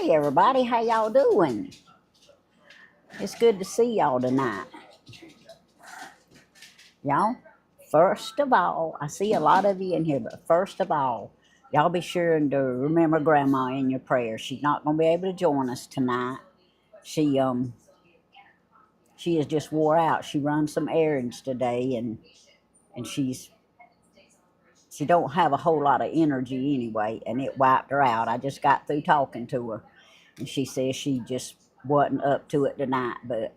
Hey everybody, how y'all doing? It's good to see y'all tonight. Y'all, first of all, I see a lot of you in here, but first of all, y'all be sure to remember Grandma in your prayers. She's not gonna be able to join us tonight. She she is just wore out. She runs some errands today and she don't have a whole lot of energy anyway, and it wiped her out. I just got through talking to her, and she says she just wasn't up to it tonight, but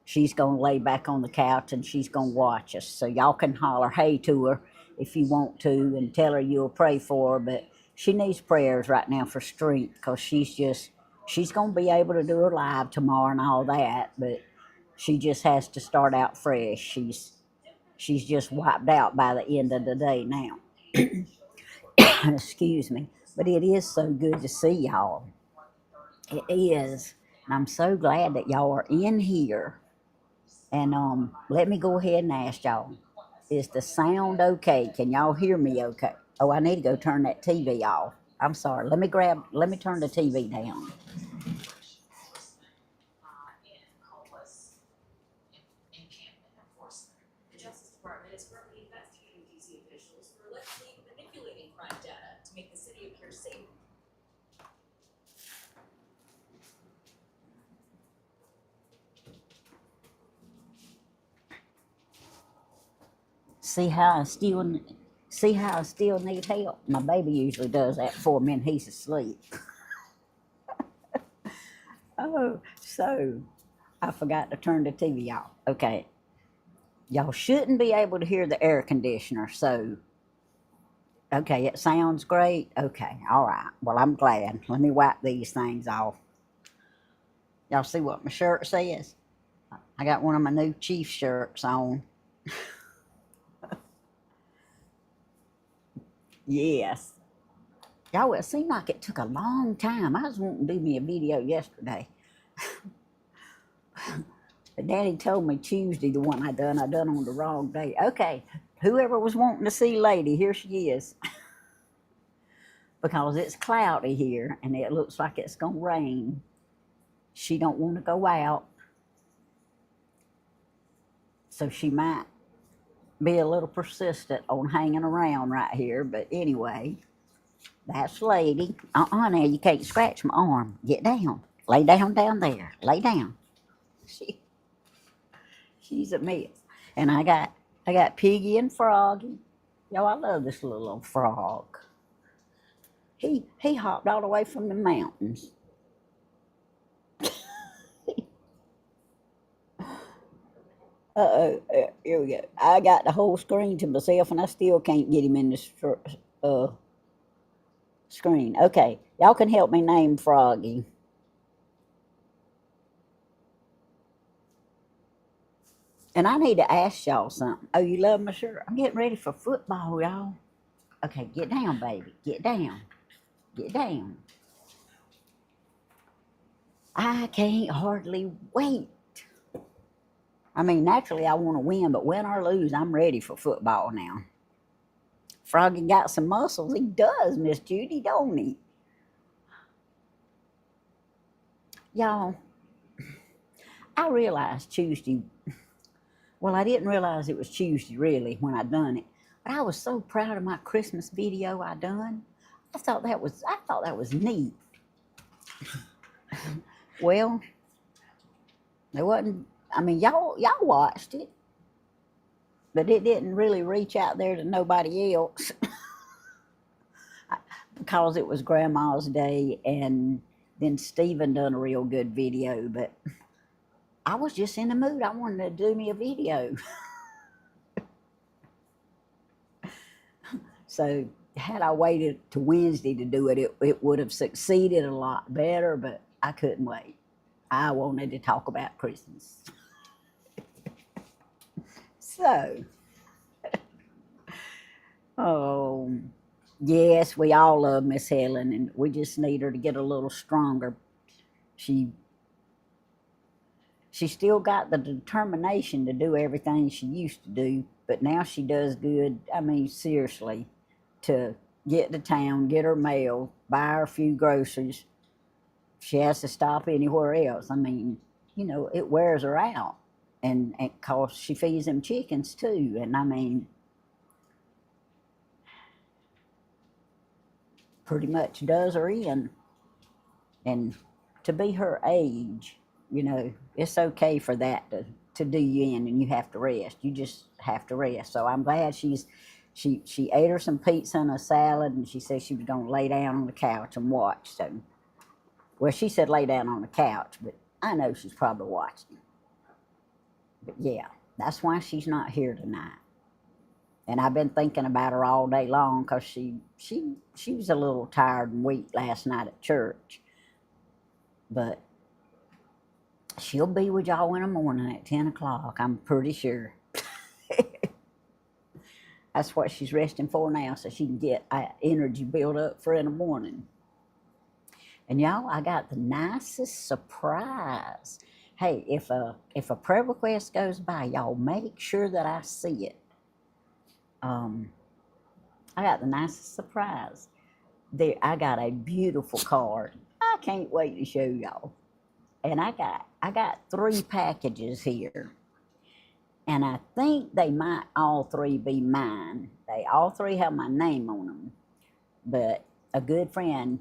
she's gonna lay back on the couch and she's gonna watch us. So y'all can holler hey to her if you want to, and tell her you'll pray for her. But she needs prayers right now for strength, because she's gonna be able to do her live tomorrow and all that, but she just has to start out fresh. She's just wiped out by the end of the day now. Excuse me. But it is so good to see y'all. It is. And I'm so glad that y'all are in here. And let me go ahead and ask y'all, is the sound okay? Can y'all hear me okay? Oh, I need to go turn that TV off. I'm sorry. Let me turn the TV down. See how I still need help. My baby usually does that for me, and he's asleep. Oh, so I forgot to turn the TV off. Okay, y'all shouldn't be able to hear the air conditioner. So okay, it sounds great. Okay, all right. Well, I'm glad. Let me wipe these things off. Y'all see what my shirt says? I got one of my new Chief shirts on. Yes. Y'all, it seemed like it took a long time. I was wanting to do me a video yesterday. But Daddy told me Tuesday, the one I done on the wrong day. Okay, whoever was wanting to see Lady, here she is. Because it's cloudy here and it looks like it's gonna rain. She don't want to go out, so she might be a little persistent on hanging around right here. But anyway, that's Lady. Now you can't scratch my arm. Get down. Lay down there. Lay down. She's a mess. And I got Piggy and Froggy. Yo, I love this little old frog. He hopped all the way from the mountains. Here we go. I got the whole screen to myself, and I still can't get him in the screen. Okay, y'all can help me name Froggy. And I need to ask y'all something. Oh, you love my shirt? I'm getting ready for football, y'all. Okay, get down, baby. Get down. Get down. I can't hardly wait. I mean, naturally, I want to win, but win or lose, I'm ready for football now. Froggy got some muscles. He does, Miss Judy, don't he? Y'all, I realized Tuesday. Well, I didn't realize it was Tuesday, really, when I done it. But I was so proud of my Christmas video I done. I thought that was neat. Well, there wasn't. I mean, y'all watched it, but it didn't really reach out there to nobody else because it was Grandma's Day, and then Stephen done a real good video. But I was just in the mood. I wanted to do me a video. So had I waited to Wednesday to do it, it would have succeeded a lot better. But I couldn't wait. I wanted to talk about Christmas. So, oh, yes, we all love Miss Helen, and we just need her to get a little stronger. She still got the determination to do everything she used to do, but now she does good. I mean, seriously, to get to town, get her mail, buy her a few groceries, she has to stop anywhere else. I mean, you know, it wears her out. And 'cause she feeds them chickens too. And I mean, pretty much does her in. And to be her age, you know, it's okay for that to do you in, and you have to rest. You just have to rest. So I'm glad she ate her some pizza and a salad, and she said she was going to lay down on the couch and watch. So, well, she said lay down on the couch, but I know she's probably watching. But yeah, that's why she's not here tonight. And I've been thinking about her all day long because she was a little tired and weak last night at church. But she'll be with y'all in the morning at 10 o'clock, I'm pretty sure. That's what she's resting for now, so she can get energy built up for in the morning. And y'all, I got the nicest surprise. Hey, if a prayer request goes by, y'all make sure that I see it. I got the nicest surprise. I got a beautiful card. I can't wait to show y'all. And I got 3 packages here. And I think they might all 3 be mine. They all 3 have my name on them. But a good friend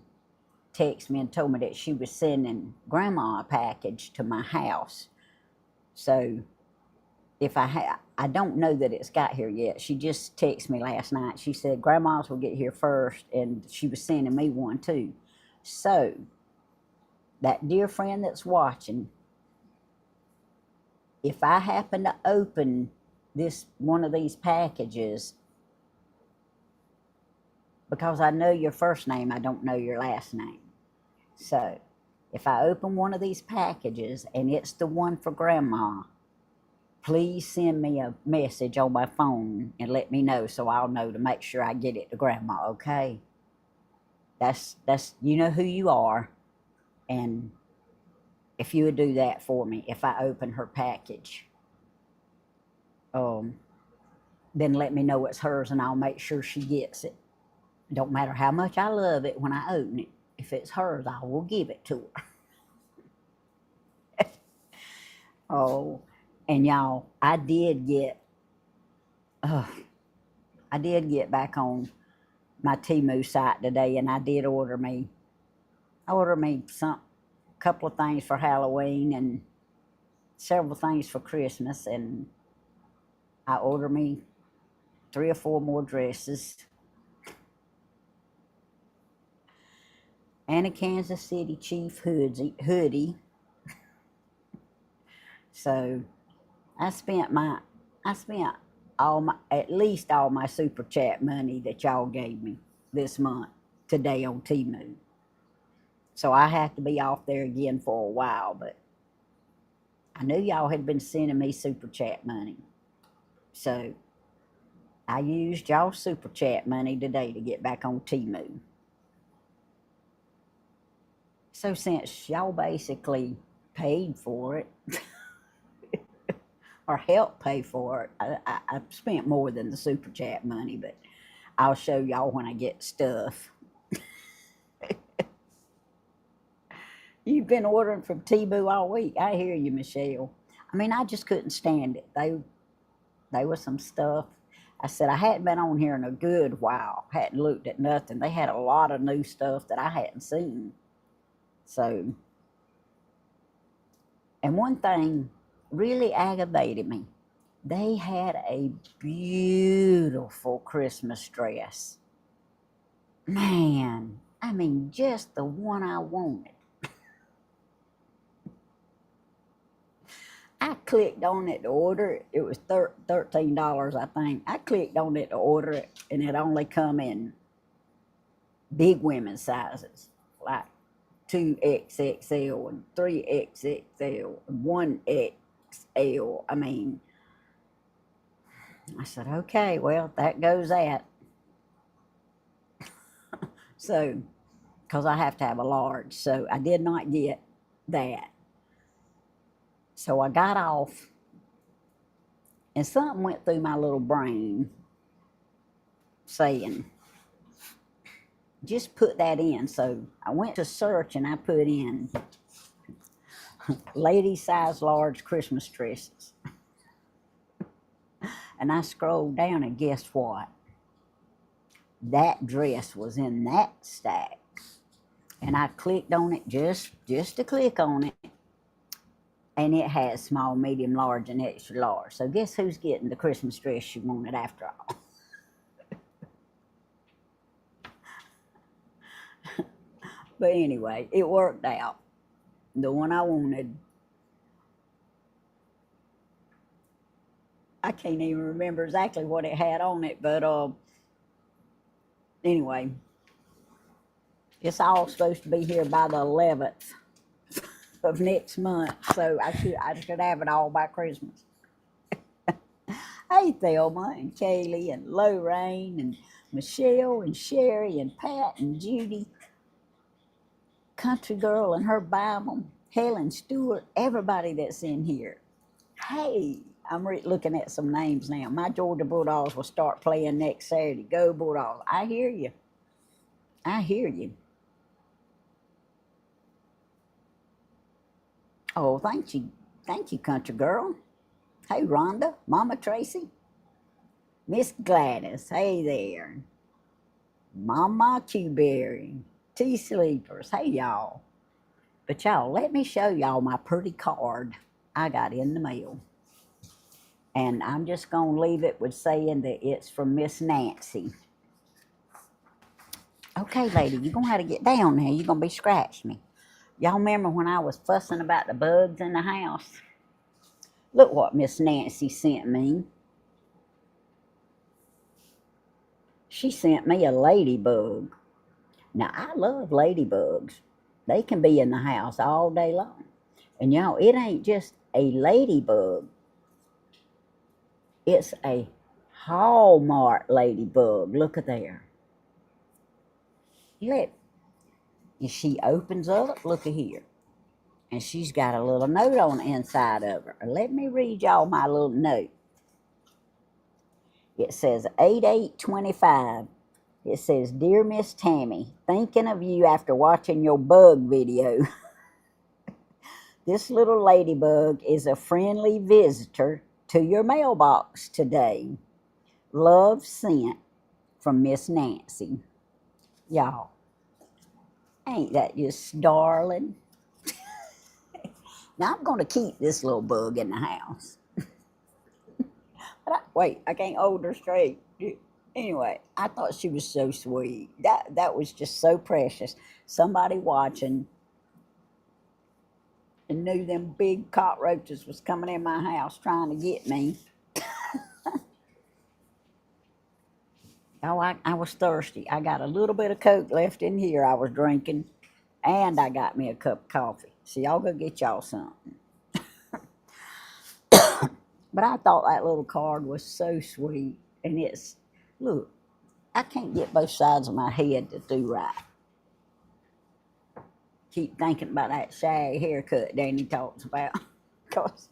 texted me and told me that she was sending Grandma a package to my house. So if I don't know that it's got here yet. She just texted me last night. She said Grandma's will get here first, and she was sending me one too. So that dear friend that's watching, if I happen to open one of these packages, because I know your first name, I don't know your last name. So if I open one of these packages and it's the one for Grandma, please send me a message on my phone and let me know so I'll know to make sure I get it to Grandma, okay? That's you know who you are. And if you would do that for me, if I open her package, then let me know it's hers and I'll make sure she gets it. Don't matter how much I love it when I open it. If it's hers, I will give it to her. Oh, and y'all, I did get back on my Temu site today, and I did order me a couple of things for Halloween and several things for Christmas, and I ordered me 3 or 4 more dresses and a Kansas City Chief hoodie. So I spent at least all my super chat money that y'all gave me this month today on Temu. So I have to be off there again for a while, but I knew y'all had been sending me super chat money. So I used y'all super chat money today to get back on Temu. So since y'all basically paid for it, or helped pay for it, I spent more than the super chat money, but I'll show y'all when I get stuff. You've been ordering from Temu all week. I hear you, Michelle. I mean, I just couldn't stand it. They were some stuff. I said I hadn't been on here in a good while. Hadn't looked at nothing. They had a lot of new stuff that I hadn't seen. So, and one thing really aggravated me. They had a beautiful Christmas dress. Man, I mean, just the one I wanted. I clicked on it to order it. It was $13, I think. I clicked on it to order it, and it only come in big women's sizes, like 2XXL and 3XXL and 1XL. I mean, I said, okay, well, that goes that. So, because I have to have a large, so I did not get that. So I got off, and something went through my little brain saying, just put that in. So I went to search and I put in lady size large Christmas dresses. And I scrolled down and guess what? That dress was in that stack. And I clicked on it just to click on it. And it has small, medium, large, and extra large. So guess who's getting the Christmas dress she wanted after all? But anyway, it worked out. The one I wanted. I can't even remember exactly what it had on it, but anyway, it's all supposed to be here by the 11th of next month, so I should have it all by Christmas. Hey, Thelma and Kaylee and Lorraine and Michelle and Sherry and Pat and Judy, Country Girl and her Bible, Helen Stewart, everybody that's in here. Hey, I'm looking at some names now. My Georgia Bulldogs will start playing next Saturday. Go Bulldogs. I hear you. I hear you. Oh, thank you. Thank you, Country Girl. Hey, Rhonda, Mama Tracy, Miss Gladys. Hey there. Mama Q-Berry, T Sleepers. Hey, y'all. But y'all, let me show y'all my pretty card I got in the mail. And I'm just going to leave it with saying that it's from Miss Nancy. Okay, lady, you're going to have to get down there. You're going to be scratching me. Y'all remember when I was fussing about the bugs in the house? Look what Miss Nancy sent me. She sent me a ladybug. Now, I love ladybugs. They can be in the house all day long. And y'all, it ain't just a ladybug. It's a Hallmark ladybug. Look at there. Look. And she opens up, look at here. And she's got a little note on the inside of her. Let me read y'all my little note. It says 8825. It says, Dear Miss Tammy, thinking of you after watching your bug video. This little ladybug is a friendly visitor to your mailbox today. Love sent from Miss Nancy. Y'all, ain't that just darling? Now I'm going to keep this little bug in the house. Wait, I can't hold her straight. Anyway, I thought she was so sweet. That was just so precious. Somebody watching and knew them big cockroaches was coming in my house trying to get me. Oh, I was thirsty. I got a little bit of Coke left in here I was drinking, and I got me a cup of coffee. So y'all go get y'all something. But I thought that little card was so sweet. And it's, look, I can't get both sides of my head to do right. Keep thinking about that shag haircut Danny talks about. Because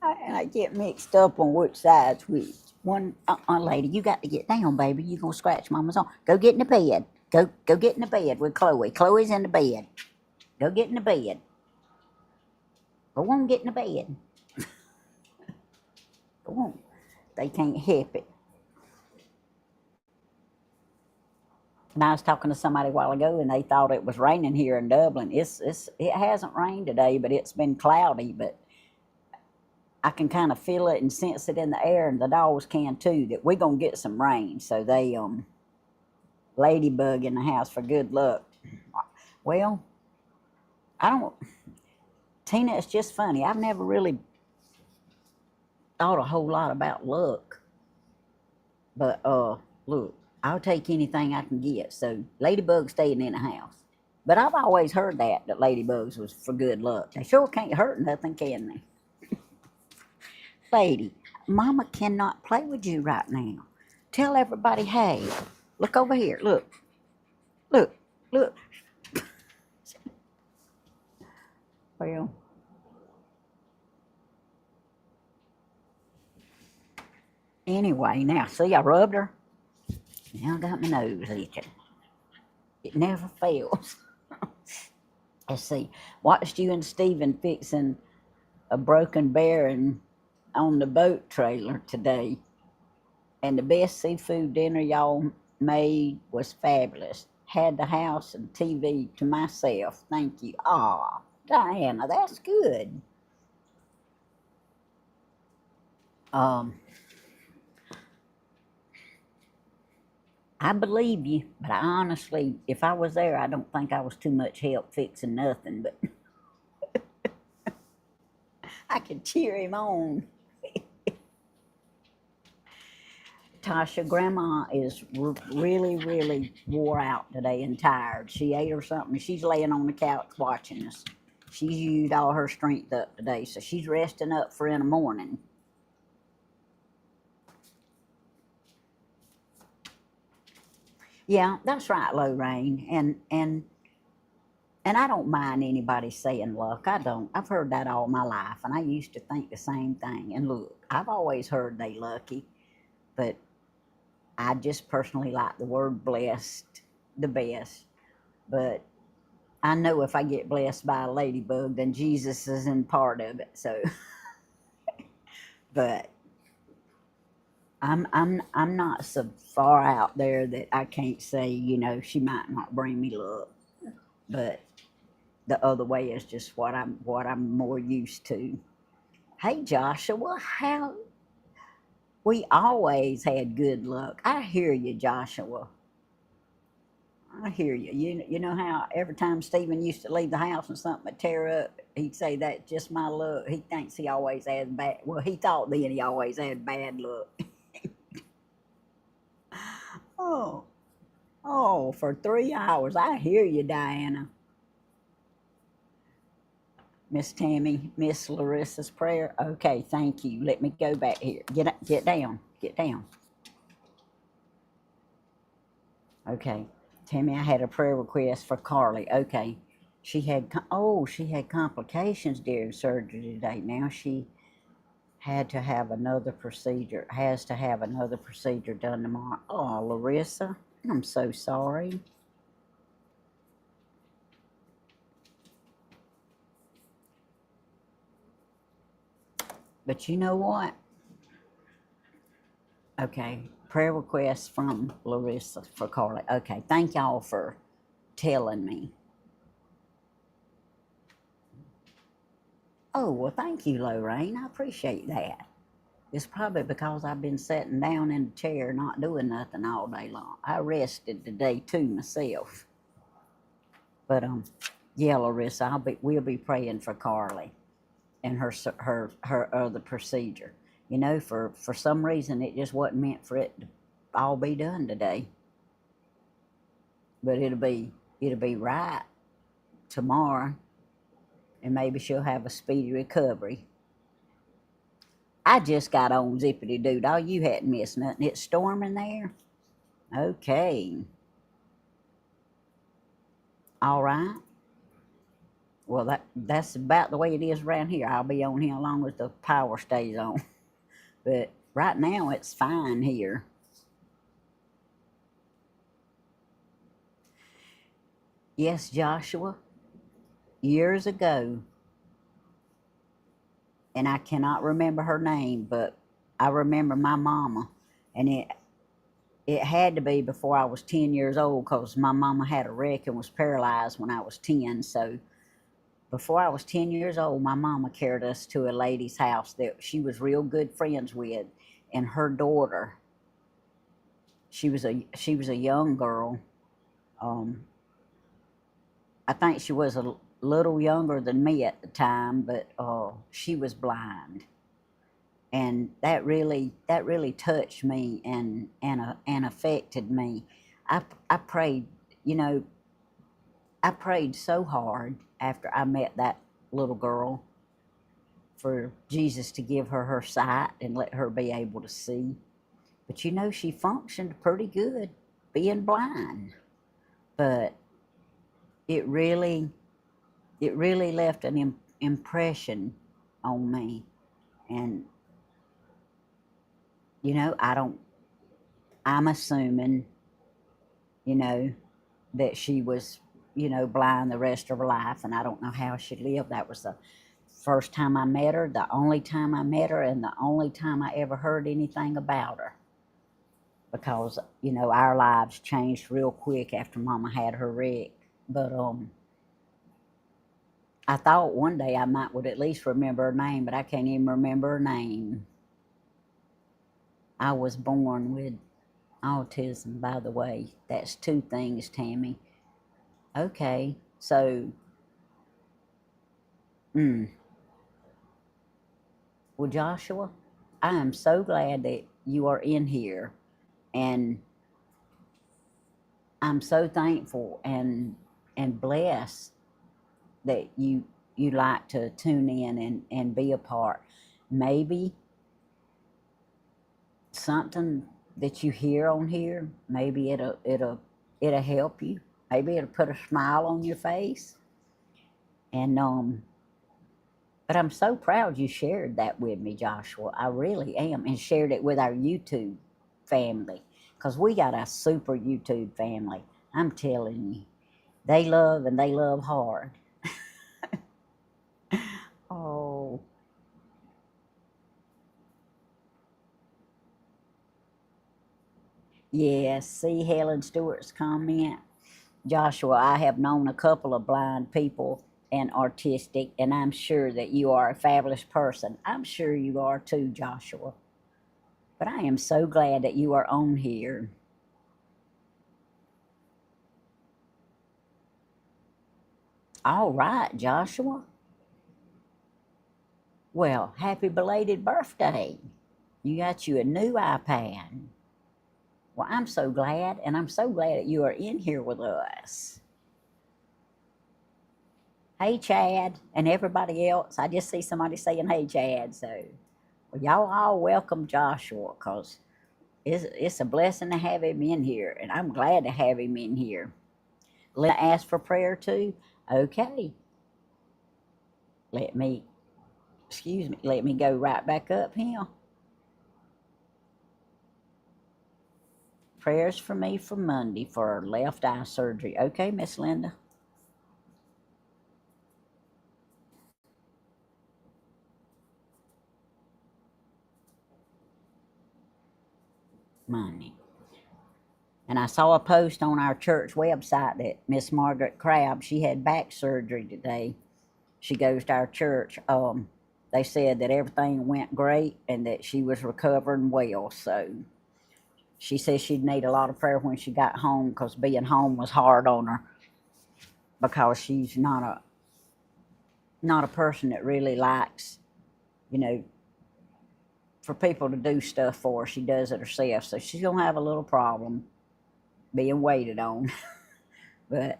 I get mixed up on which side's which. One, lady, you got to get down, baby. You're going to scratch Mama's arm. Go get in the bed. Go get in the bed with Chloe. Chloe's in the bed. Go get in the bed. Go on, get in the bed. Go on. They can't help it. And I was talking to somebody a while ago, and they thought it was raining here in Dublin. It hasn't rained today, but it's been cloudy. But I can kind of feel it and sense it in the air, and the dogs can too, that we're going to get some rain. So they, ladybug in the house for good luck. Well, I don't, Tina, it's just funny. I've never really thought a whole lot about luck. But, look, I'll take anything I can get. So, ladybug staying in the house. But I've always heard that ladybugs was for good luck. They sure can't hurt nothing, can they? Lady, Mama cannot play with you right now. Tell everybody, hey, look over here. Look. Well, anyway, now, see, I rubbed her. Now I got my nose itching. It never fails. Let's see. Watched you and Stephen fixing a broken bearing on the boat trailer today, and the best seafood dinner y'all made was fabulous. Had the house and TV to myself. Thank you. Ah, Diana, that's good. Um, I believe you, but I honestly, if I was there, I don't think I was too much help fixing nothing, but I could cheer him on. Tasha, Grandma is really, really wore out today and tired. She ate or something. She's laying on the couch watching us. She's used all her strength up today, so she's resting up for in the morning. Yeah, that's right, Lorraine. And I don't mind anybody saying luck. I don't. I've heard that all my life, and I used to think the same thing. And look, I've always heard they lucky, but I just personally like the word blessed the best. But I know if I get blessed by a ladybug, then Jesus is in part of it. So, but I'm not so far out there that I can't say, she might not bring me luck. But the other way is just what I'm more used to. Hey Joshua, how we always had good luck. I hear you, Joshua. I hear you. You know how every time Stephen used to leave the house and something would tear up, he'd say that's just my luck. He thinks he always has bad. Well, he thought then he always had bad luck. Oh, oh, for 3 hours. I hear you, Diana. Miss Tammy, Miss Larissa's prayer. Okay, thank you. Let me go back here. Get down. Get down. Okay. Tammy, I had a prayer request for Carly. Okay. She had complications during surgery today. Now she had to have another procedure, has to have another procedure done tomorrow. Oh, Larissa, I'm so sorry. But you know what? Okay, prayer request from Larissa for Carly. Okay, thank y'all for telling me. Oh, well, thank you, Lorraine. I appreciate that. It's probably because I've been sitting down in the chair not doing nothing all day long. I rested today too myself. But yeah, Larissa, we'll be praying for Carly and her other procedure. For some reason it just wasn't meant for it to all be done today. But it'll be right tomorrow, and maybe she'll have a speedy recovery. I just got on zippity doo dah. You hadn't missed nothing. It's storming there. Okay. All right. Well, that's about the way it is around here. I'll be on here as long as the power stays on. But right now it's fine here. Yes, Joshua. Years ago, and I cannot remember her name, but I remember my mama, and it had to be before I was 10 years old because my mama had a wreck and was paralyzed when I was 10. So before I was 10 years old, my mama carried us to a lady's house that she was real good friends with, and her daughter. She was a young girl. Um, I think she was a little younger than me at the time, but she was blind, and that really touched me and affected me. I prayed, you know, I prayed so hard after I met that little girl for Jesus to give her her sight and let her be able to see. But she functioned pretty good being blind, but it really it really left an impression on me. And I don't. I'm assuming you know, that she was, blind the rest of her life, and I don't know how she lived. That was the first time I met her, the only time I met her, and the only time I ever heard anything about her. Because, our lives changed real quick after Mama had her wreck. But I thought one day I would at least remember her name, but I can't even remember her name. I was born with autism, by the way. That's 2 things, Tammy. Okay, so, well, Joshua, I am so glad that you are in here, and I'm so thankful and blessed that you like to tune in and be a part. Maybe something that you hear on here, maybe it'll help you. Maybe it'll put a smile on your face. And but I'm so proud you shared that with me, Joshua. I really am, and shared it with our YouTube family, because we got a super YouTube family. I'm telling you, they love, and they love hard. Oh. Yes, see Helen Stewart's comment. Joshua, I have known a couple of blind people and artistic, and I'm sure that you are a fabulous person. I'm sure you are too, Joshua. But I am so glad that you are on here. All right, Joshua. Well, happy belated birthday. You got you a new iPad. Well, I'm so glad, and I'm so glad that you are in here with us. Hey, Chad, and everybody else. I just see somebody saying, hey, Chad. So, well, y'all all welcome Joshua, because it's a blessing to have him in here, and I'm glad to have him in here. Let me ask for prayer too. Okay. Let me go right back up here. Prayers for me for Monday for left eye surgery. Okay, Miss Linda. Monday. And I saw a post on our church website that Miss Margaret Crabb, she had back surgery today. She goes to our church. They said that everything went great and that she was recovering well. So she says she'd need a lot of prayer when she got home, because being home was hard on her, because she's not a person that really likes, for people to do stuff for her. She does it herself. So she's going to have a little problem being waited on. But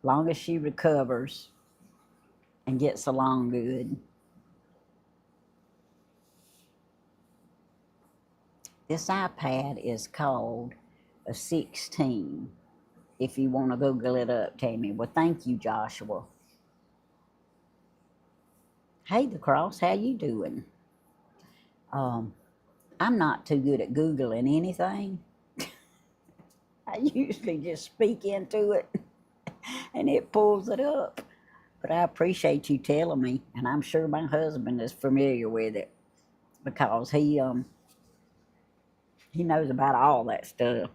long as she recovers and gets along good. This iPad is called a 16, if you want to Google it up, Tammy. Well, thank you, Joshua. Hey, the Cross, how you doing? I'm not too good at Googling anything. I usually just speak into it and it pulls it up. But I appreciate you telling me, and I'm sure my husband is familiar with it, because he knows about all that stuff.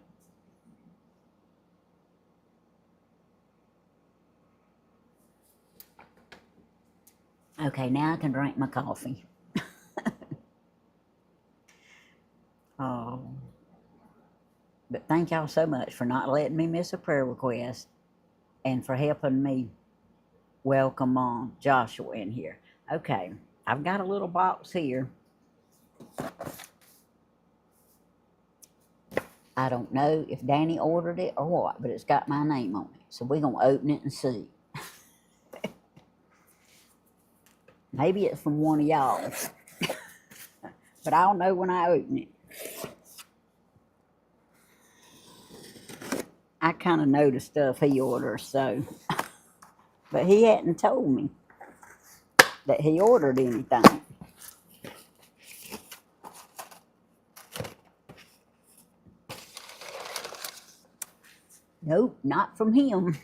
Okay, now I can drink my coffee. Oh, but thank y'all so much for not letting me miss a prayer request, and for helping me welcome Joshua in here. Okay, I've got a little box here. I don't know if Danny ordered it or what, but it's got my name on it. So we're going to open it and see. Maybe it's from one of y'all. But I'll know when I open it. I kind of know the stuff he orders, so. But he hadn't told me that he ordered anything. Nope, not from him.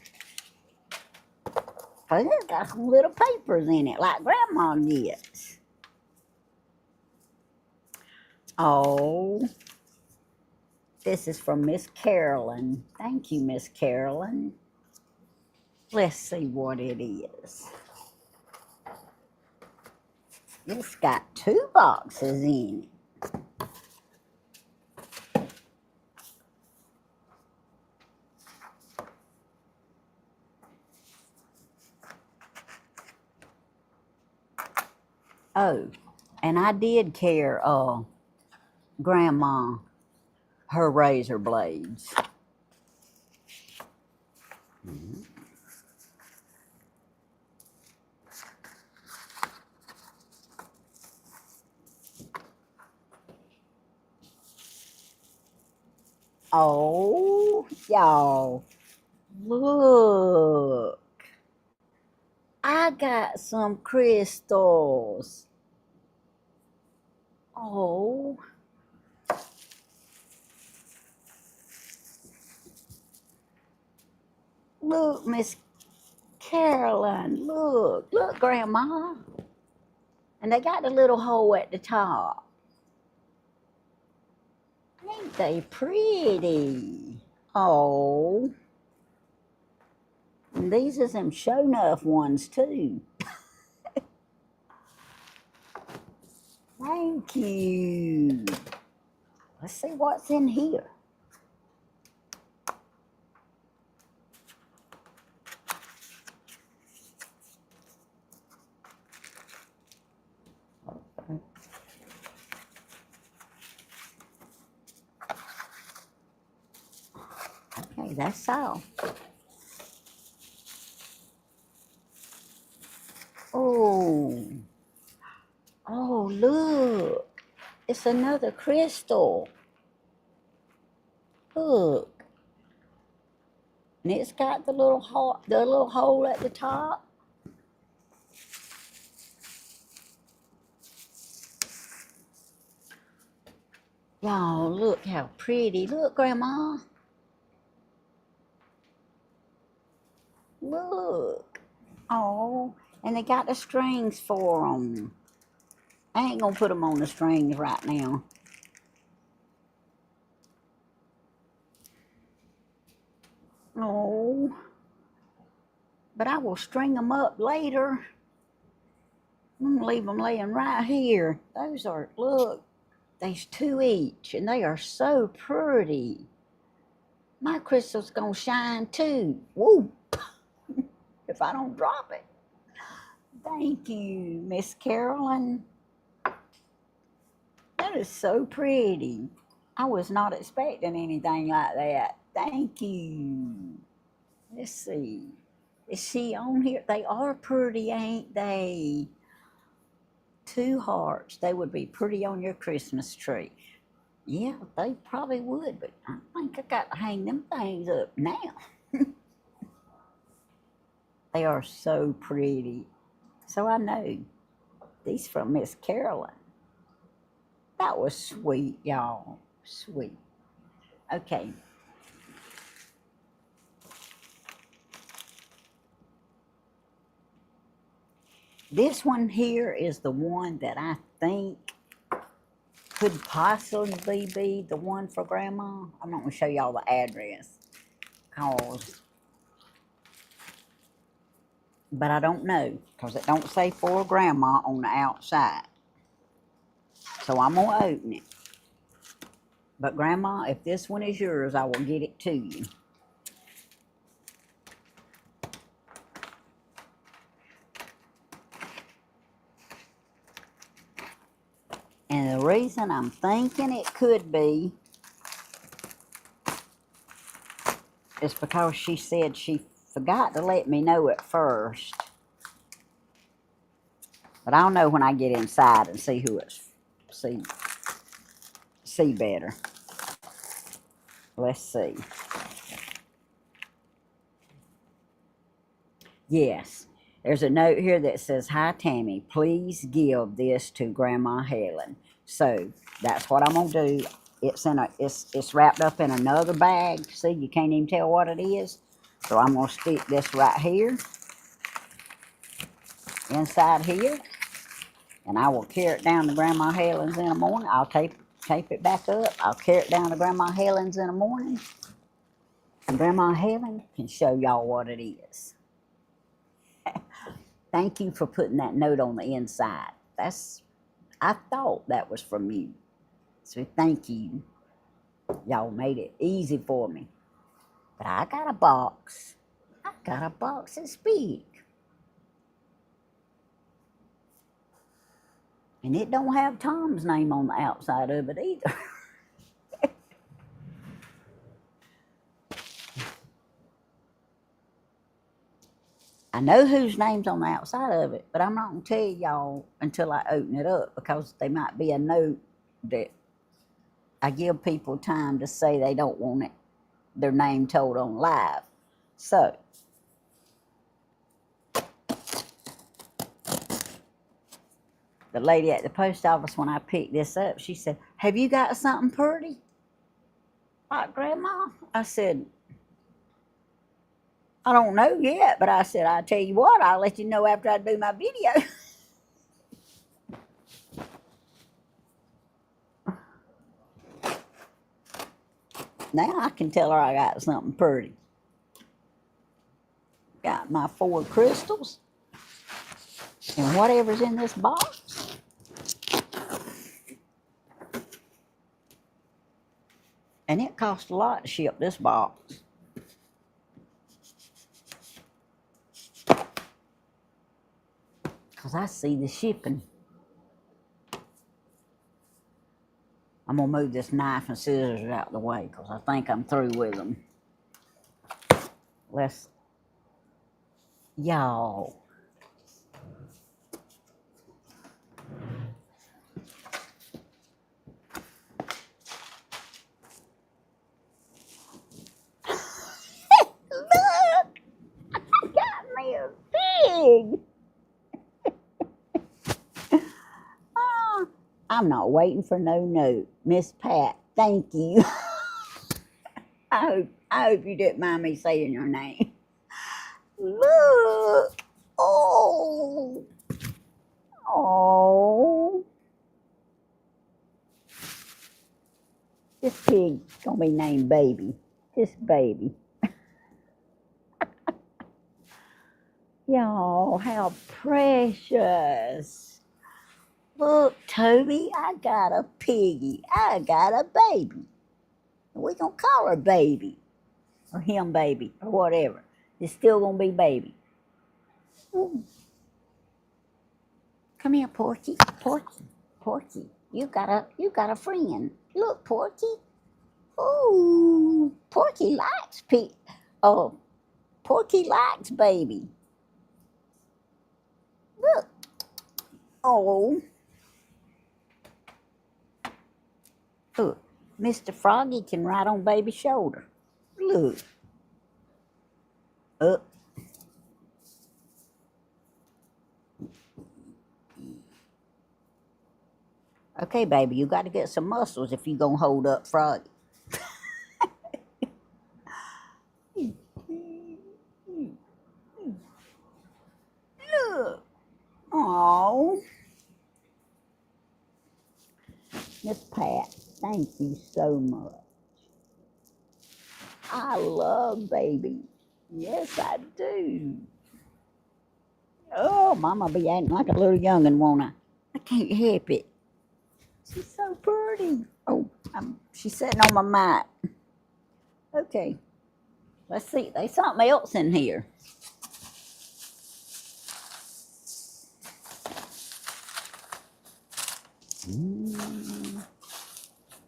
Cause it's got some little papers in it, like Grandma gets. Oh, this is from Miss Carolyn. Thank you, Miss Carolyn. Let's see what it is. It's got 2 boxes in it. Oh, and I did care Grandma her razor blades. Oh, y'all, look. I got some crystals. Oh. Look, Miss Caroline, look, Grandma. And they got a little hole at the top. Ain't they pretty? Oh. And these are some show enough ones too. Thank you. Let's see what's in here. Okay, that's all. Oh. Oh, look. It's another crystal. Look. And it's got the little hole at the top. Y'all, look how pretty. Look, Grandma. Look. Oh, and they got the strings for them. I ain't gonna put them on the strings right now. Oh, but I will string them up later. I'm gonna leave them laying right here. Those are, look, there's 2 each, and they are so pretty. My crystal's gonna shine too. Woo! If I don't drop it. Thank you, Miss Carolyn. That is so pretty. I was not expecting anything like that. Thank you. Let's see. Is she on here? They are pretty, ain't they? 2 hearts. They would be pretty on your Christmas tree. Yeah, they probably would, but I think I got to hang them things up now. They are so pretty. So I know these from Miss Carolyn. That was sweet, y'all. Sweet. Okay. This one here is the one that I think could possibly be the one for Grandma. I'm not going to show y'all the address, but I don't know, because it don't say for Grandma on the outside. So I'm going to open it. But Grandma, if this one is yours, I will get it to you. And the reason I'm thinking it could be is because she said she forgot to let me know at first. But I'll know when I get inside and see who it's see better. Let's see. Yes. There's a note here that says, "Hi, Tammy. Please give this to Grandma Helen." So that's what I'm going to do. it's wrapped up in another bag. See, you can't even tell what it is. So I'm gonna stick this right here, inside here, and I will carry it down to Grandma Helen's in the morning. I'll tape it back up. I'll carry it down to Grandma Helen's in the morning, and Grandma Helen can show y'all what it is. Thank you for putting that note on the inside. I thought that was from you. So thank you. Y'all made it easy for me. But I got a box. I got a box that's big. And it don't have Tom's name on the outside of it either. I know whose name's on the outside of it, but I'm not going to tell y'all until I open it up, because there might be a note that I give people time to say they don't want their name told on live. So, the lady at the post office, when I picked this up, she said, "Have you got something pretty like Grandma?" I said, "I don't know yet," but I said, "I'll tell you what, I'll let you know after I do my video." Now I can tell her I got something pretty. Got my 4 crystals and whatever's in this box. And it cost a lot to ship this box. Because I see the shipping. I'm going to move this knife and scissors out of the way, because I think I'm through with them. Y'all. Look! I got me a pig! Oh, I'm not waiting for no note. Miss Pat, thank you. I hope you didn't mind me saying your name. Look! Oh! Oh! This pig's gonna be named Baby. This baby. Y'all, how precious. Look, Toby, I got a piggy. I got a baby. We're gonna call her Baby. Or him Baby. Or whatever. It's still gonna be Baby. Ooh. Come here, Porky. Porky. Porky. You got a friend. Look, Porky. Ooh. Porky likes Oh, Porky likes Baby. Look. Oh. Look. Mr. Froggy can ride on Baby's shoulder. Look. Up. Okay, baby, you got to get some muscles if you gonna hold up Froggy. Look. Oh. Miss Pat, thank you so much. I love Baby. Yes, I do. Oh, Mama be acting like a little young'un, won't I? I can't help it. She's so pretty. Oh, she's sitting on my mic. Okay, let's see. There's something else in here.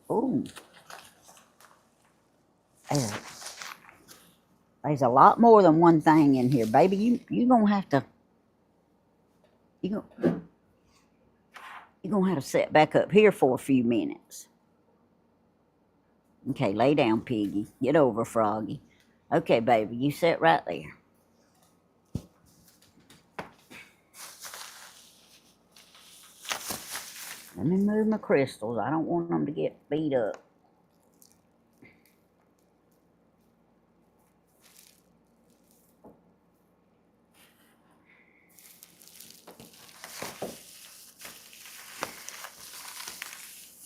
Oh, there's a lot more than one thing in here, baby. You gonna have to. You're gonna have to sit back up here for a few minutes. Okay, lay down, Piggy. Get over, Froggy. Okay, baby, you sit right there. Let me move my crystals. I don't want them to get beat up.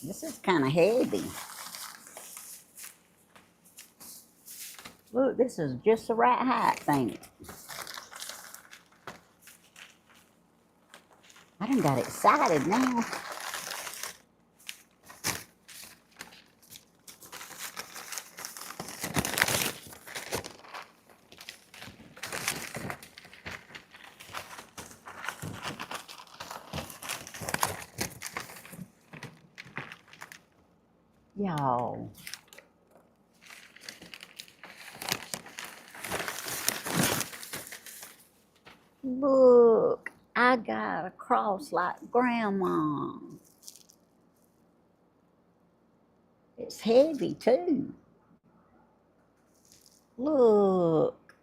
This is kind of heavy. Look, this is just the right height thing. I done got excited now. Y'all. Look, I got a cross like Grandma. It's heavy too. Look.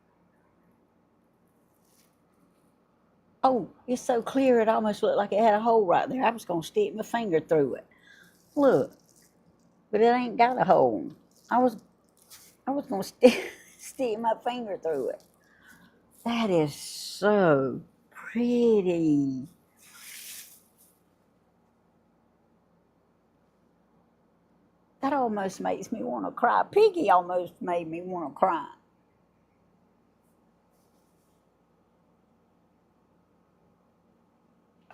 Oh, it's so clear it almost looked like it had a hole right there. I was going to stick my finger through it. Look. But it ain't got a hole. I was going to stick my finger through it. That is so pretty. That almost makes me want to cry. Piggy almost made me want to cry.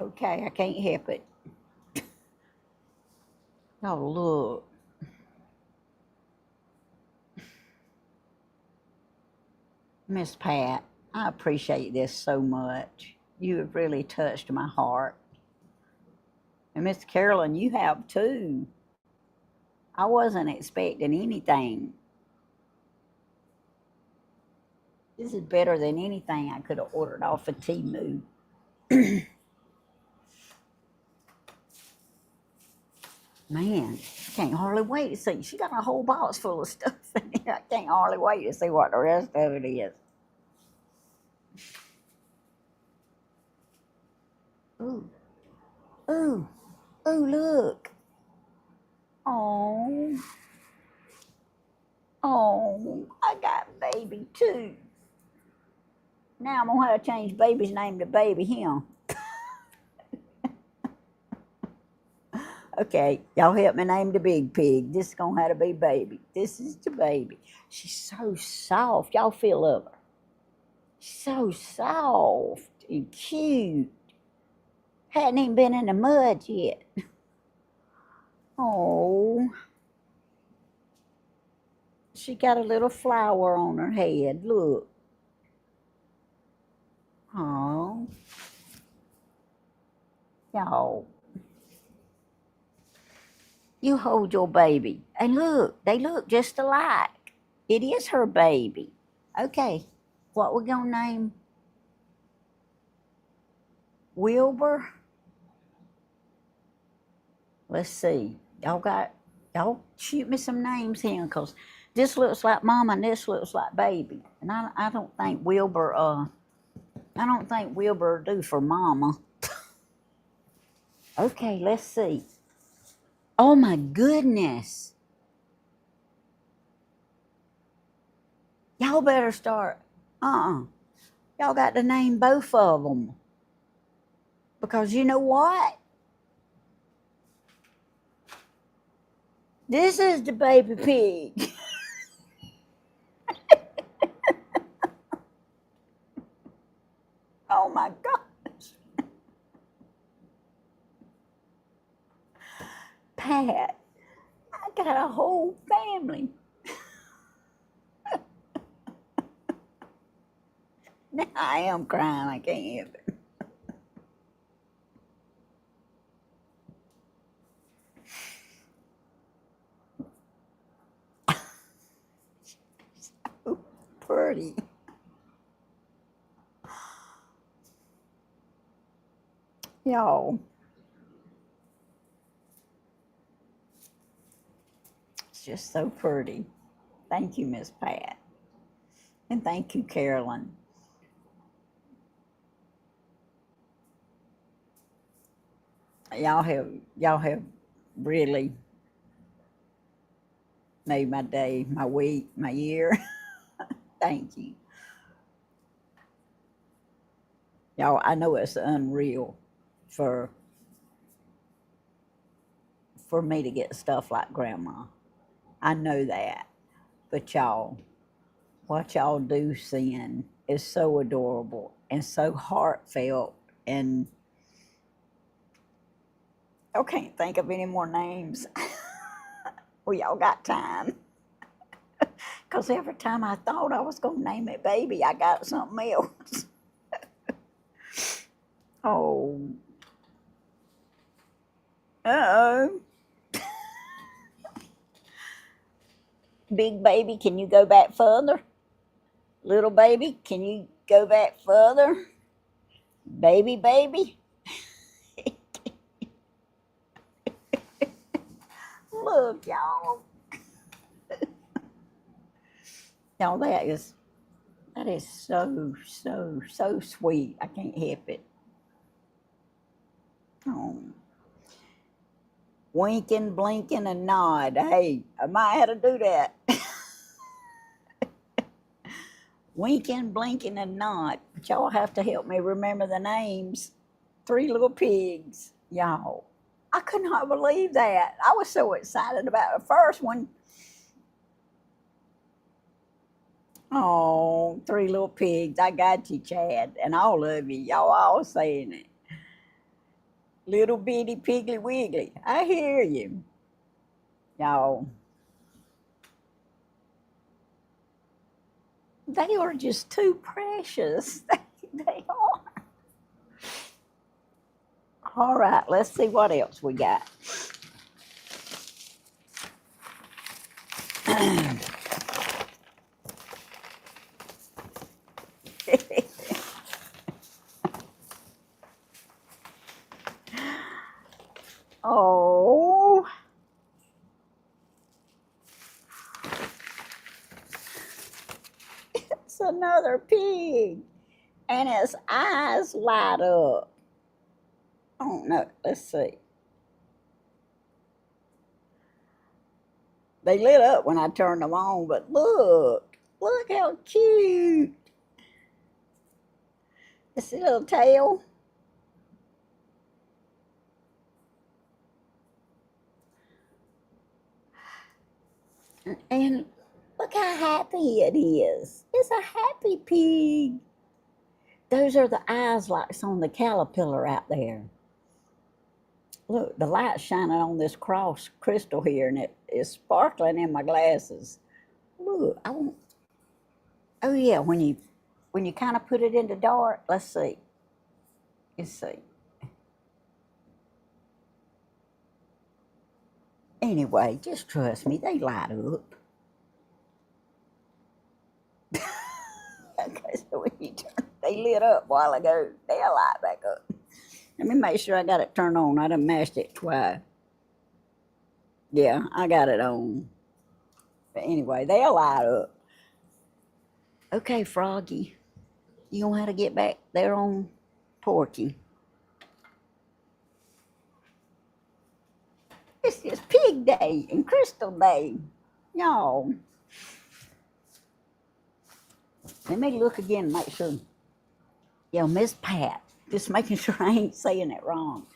Okay, I can't help it. Oh, look. Miss Pat, I appreciate this so much. You have really touched my heart. And Miss Carolyn, you have too. I wasn't expecting anything. This is better than anything I could have ordered off of Temu. Man, I can't hardly wait to see. She got a whole box full of stuff in here. I can't hardly wait to see what the rest of it is. Ooh, ooh, ooh, look. Oh, oh, I got baby too. Now I'm gonna have to change baby's name to Baby Him. Okay, y'all help me name the big pig. This is gonna have to be Baby. This is the baby. She's so soft. Y'all feel of her. So soft and cute. Hadn't even been in the mud yet. Oh, she got a little flower on her head. Look. Oh, y'all. You hold your baby. And look, they look just alike. It is her baby. Okay, what we gonna name Wilbur? Let's see. Y'all shoot me some names here, cause this looks like Mama and this looks like Baby. And I don't think Wilbur do for Mama. Okay, let's see. Oh my goodness. Y'all better start. Y'all got to name both of them. Because you know what? This is the baby pig. Oh my gosh. Pat, I got a whole family. Now I am crying. I can't help it. So pretty. Y'all. It's just so pretty. Thank you, Miss Pat. And thank you, Carolyn. Y'all have really made my day, my week, my year. Thank you. Y'all, I know it's unreal for for me to get stuff like Grandma. I know that. But y'all, what y'all do send is so adorable and so heartfelt. And I can't think of any more names. Well, y'all got time. Because every time I thought I was going to name it baby, I got something else. Oh. Uh-oh. Big baby, can you go back further? Little baby, can you go back further? Baby, baby. Look, y'all. Y'all, that is so sweet. I can't help it. Oh. Winking, blinking, and nod. Hey, I might have to do that. Winking, blinking, and nod. But y'all have to help me remember the names. 3 little pigs. Y'all, I could not believe that. I was so excited about the first one. Oh, 3 little pigs. I got you, Chad. And all of you. Y'all all saying it. Little bitty piggly wiggly. I hear you. Y'all. They are just too precious. They are. All right, let's see what else we got. Oh. It's another pig. And his eyes light up. Oh no, let's see. They lit up when I turned them on, but look how cute. It's a little tail. And look how happy it is. It's a happy pig. Those are the eyes like on the caterpillar out there. Look, the light's shining on this cross crystal here, and it is sparkling in my glasses. Look, I want. Oh yeah, when you kind of put it in the dark, let's see. Let's see. Anyway, just trust me, they light up. Okay, so when you turn, they lit up a while ago. They'll light back up. Let me make sure I got it turned on. I done mashed it twice. Yeah, I got it on. But anyway, they'll light up. Okay, Froggy, you gonna have to get back there on Porky. It's just Pig Day and Crystal Day, y'all. Let me look again, make sure. Yeah, Miss Pat, just making sure I ain't saying it wrong.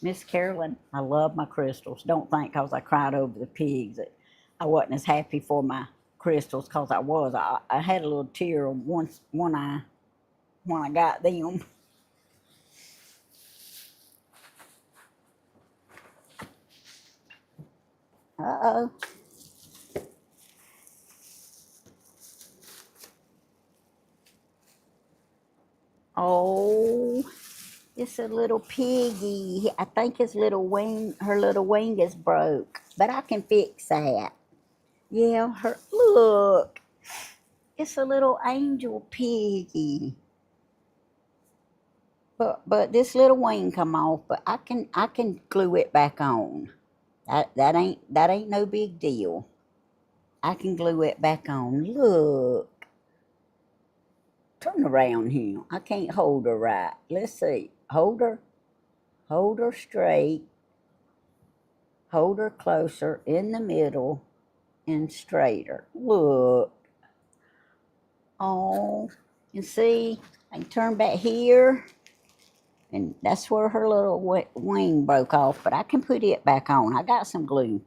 Miss Carolyn, I love my crystals. Don't think because I cried over the pigs that I wasn't as happy for my crystals, because I was. I had a little tear on one eye when I got them. Uh-oh. Oh, it's a little piggy. I think his little wing, her little wing is broke, but I can fix that. Yeah, look, it's a little angel piggy. But this little wing come off, but I can glue it back on. That ain't no big deal. I can glue it back on. Look, turn around here. I can't hold her right. Let's see. Hold her straight. Hold her closer in the middle and straighter. Look. Oh, and see, I can turn back here. And that's where her little wing broke off, but I can put it back on. I got some glue.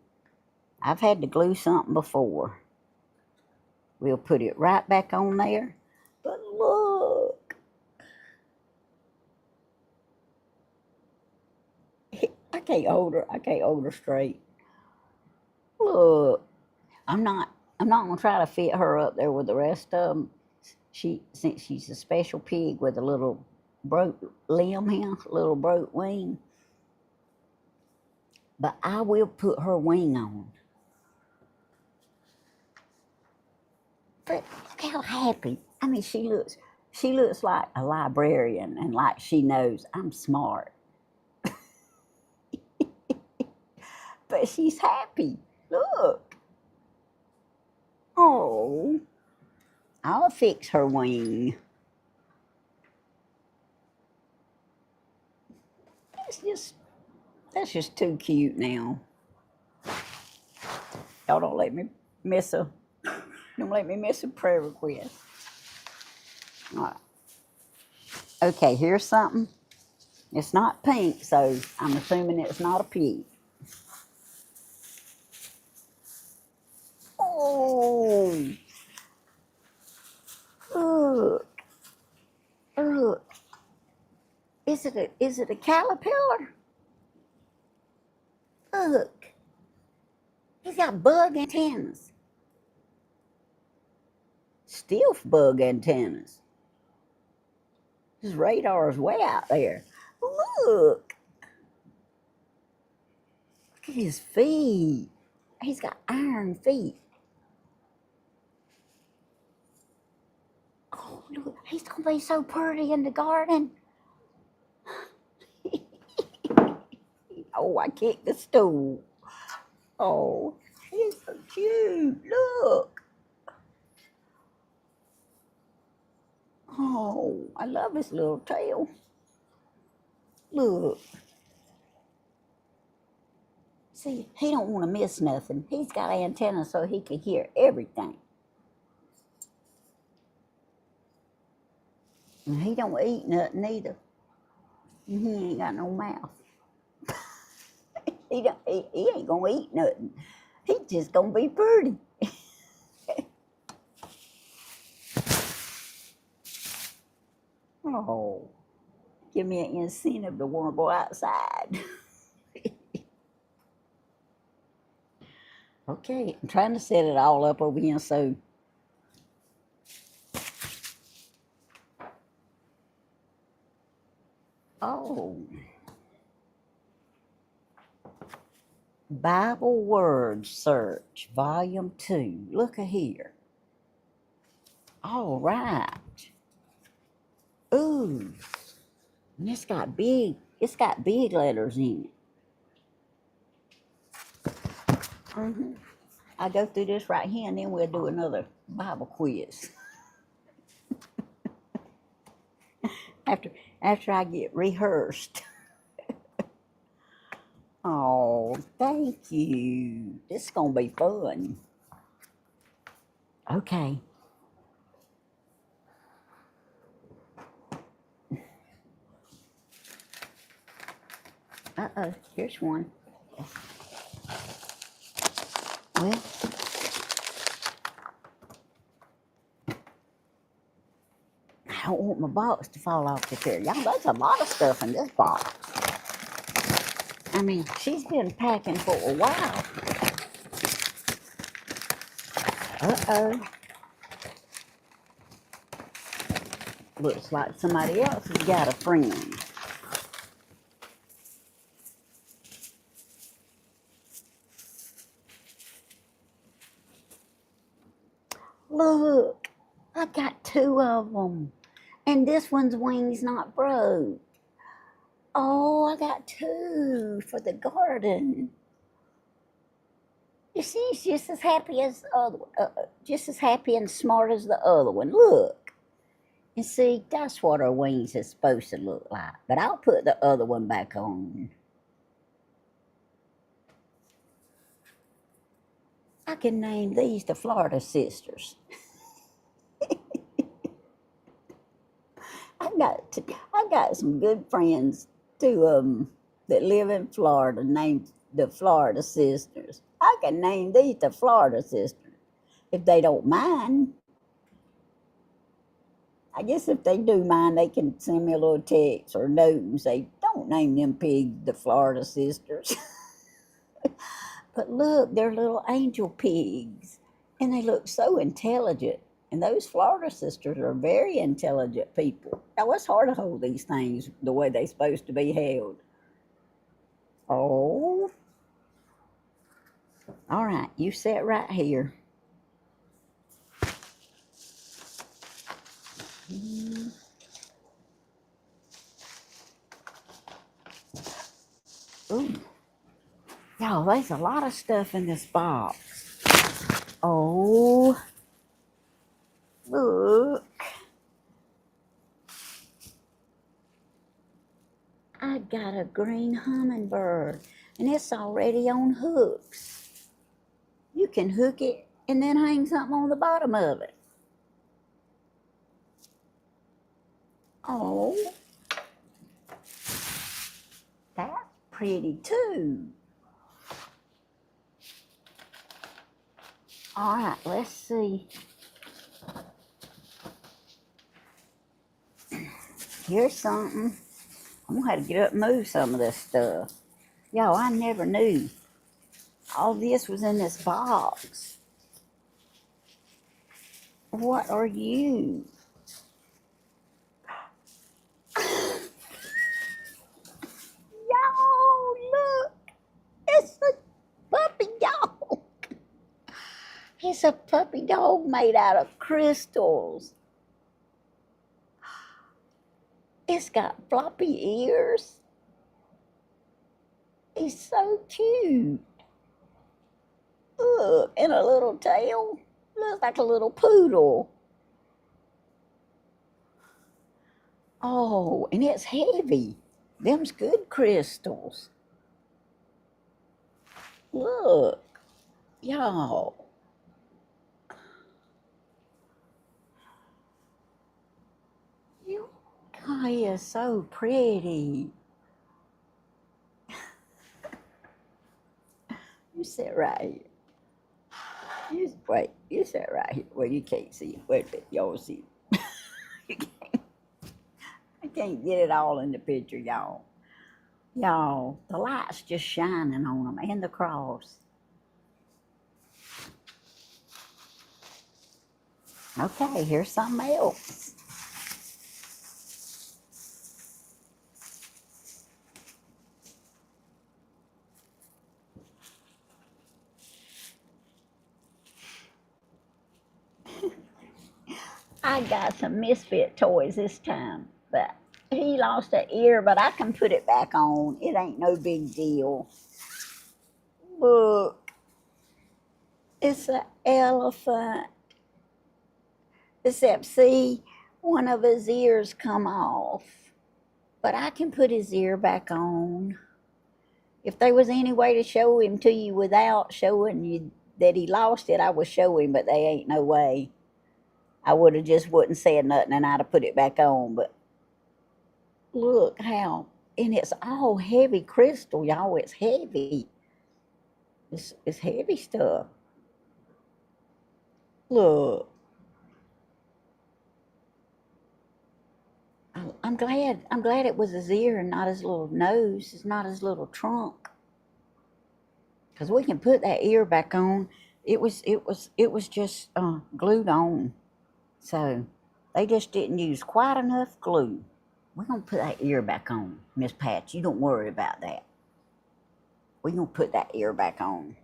I've had to glue something before. We'll put it right back on there. But look, I can't hold her. I can't hold her straight. Look, I'm not gonna try to fit her up there with the rest of them. Since she's a special pig with a little broke limb here, little broke wing. But I will put her wing on. But look how happy. I mean, she looks like a librarian and like she knows I'm smart. But she's happy. Look. Oh, I'll fix her wing. That's just too cute now. Y'all don't let me miss a prayer request. All right. Okay, here's something. It's not pink, so I'm assuming it's not a pig. Oh, look, look. Is it a caterpillar? Look, he's got bug antennas. Still bug antennas. His radar is way out there. Look. Look at his feet. He's got iron feet. Oh, look, he's gonna be so pretty in the garden. Oh, I kicked the stool. Oh, he's so cute. Look. Oh, I love his little tail. Look. See, he don't want to miss nothing. He's got antennas so he can hear everything. And he don't eat nothing either. And he ain't got no mouth. he ain't gonna eat nothing. He's just gonna be pretty. Oh, give me an incentive to want to go outside. Okay, I'm trying to set it all up over here so. Oh. Bible Word Search, Volume 2. Look at here. All right. Ooh. And it's got big letters in it. Mm-hmm. I'll go through this right here and then we'll do another Bible quiz. after I get rehearsed. Oh, thank you. This is gonna be fun. Okay. Uh-oh, here's one. Well, I don't want my box to fall off the chair. Y'all, there's a lot of stuff in this box. I mean, she's been packing for a while. Uh-oh. Looks like somebody else has got a friend. Look, I got 2 of them. And this one's wing's not broke. Oh, I got 2 for the garden. You see, it's just as happy as the other one, just as happy and smart as the other one. Look. And see, that's what our wings is supposed to look like. But I'll put the other one back on. I can name these the Florida Sisters. I got some good friends too, that live in Florida named the Florida Sisters. I can name these the Florida Sisters if they don't mind. I guess if they do mind, they can send me a little text or note and say, "Don't name them pigs the Florida Sisters." But look, they're little angel pigs, and they look so intelligent. And those Florida sisters are very intelligent people. Now, it's hard to hold these things the way they're supposed to be held. Oh, all right, you sit right here. Ooh, y'all, there's a lot of stuff in this box. Oh, look. I got a green hummingbird, and it's already on hooks. You can hook it and then hang something on the bottom of it. Oh, that's pretty too. All right, let's see. Here's something. I'm gonna have to get up and move some of this stuff. Y'all, I never knew all this was in this box. What are you? Y'all, look. It's a puppy dog. It's a puppy dog made out of crystals. It's got floppy ears. He's so cute. Look, and a little tail. Looks like a little poodle. Oh, and it's heavy. Them's good crystals. Look, y'all. You guy is so pretty. You sit right here. You sit right here. Well, you can't see it. Wait a minute, y'all see it. I can't get it all in the picture, y'all. Y'all, the light's just shining on them and the cross. Okay, here's something else. I got some misfit toys this time, but he lost an ear, but I can put it back on. It ain't no big deal. Look, it's an elephant. Except, see, one of his ears come off, but I can put his ear back on. If there was any way to show him to you without showing you that he lost it, I would show him, but they ain't no way. I would have just wouldn't said nothing and I'd have put it back on, but look how, and it's all heavy crystal, y'all. It's heavy. It's heavy stuff. Look. I'm glad it was his ear and not his little nose. It's not his little trunk. Because we can put that ear back on. It was just glued on. So they just didn't use quite enough glue. We're gonna put that ear back on, Miss Pat. You don't worry about that. We're gonna put that ear back on.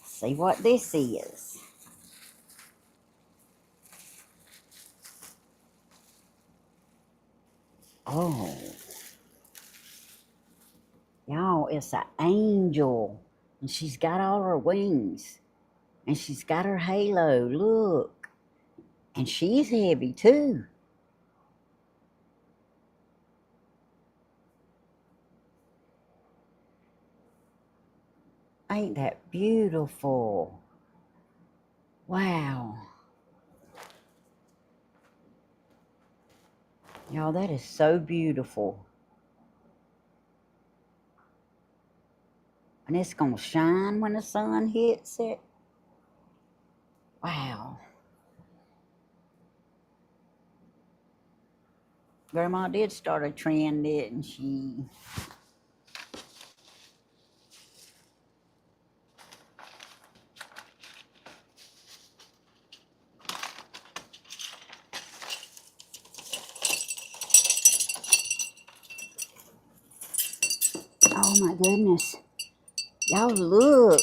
See what this is. Oh, y'all, it's an angel. And she's got all her wings. And she's got her halo. Look. And she's heavy too. Ain't that beautiful? Wow. Y'all, that is so beautiful. And it's going to shine when the sun hits it. Wow. Grandma did start a trend, didn't she? Oh my goodness. Y'all look.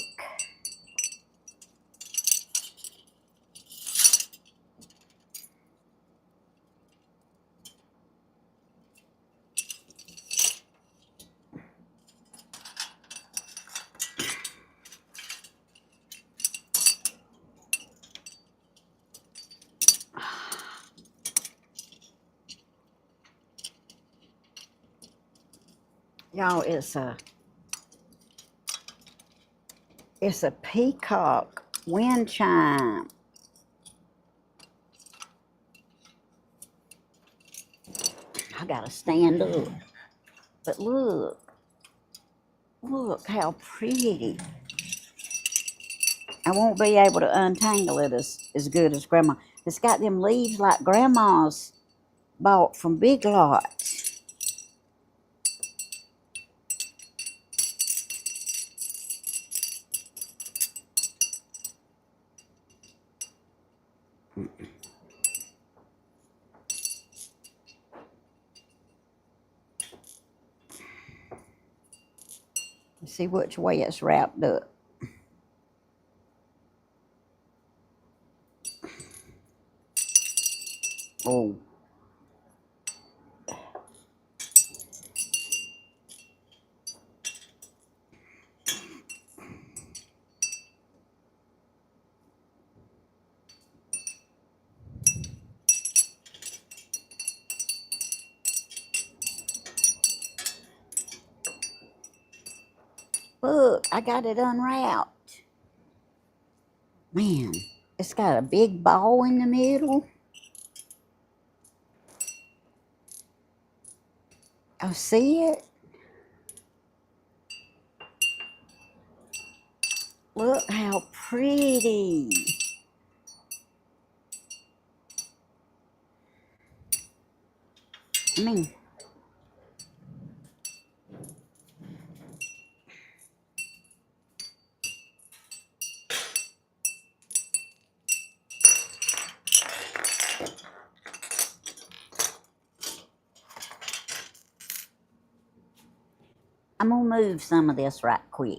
Y'all, it's a peacock wind chime. I gotta stand up. But look how pretty. I won't be able to untangle it as good as Grandma. It's got them leaves like Grandma's bought from Big Lots. Let's see which way it's wrapped up. Oh. Look, I got it unwrapped. Man, it's got a big ball in the middle. Oh, see it? Look how pretty. I mean, I'm gonna move some of this right quick.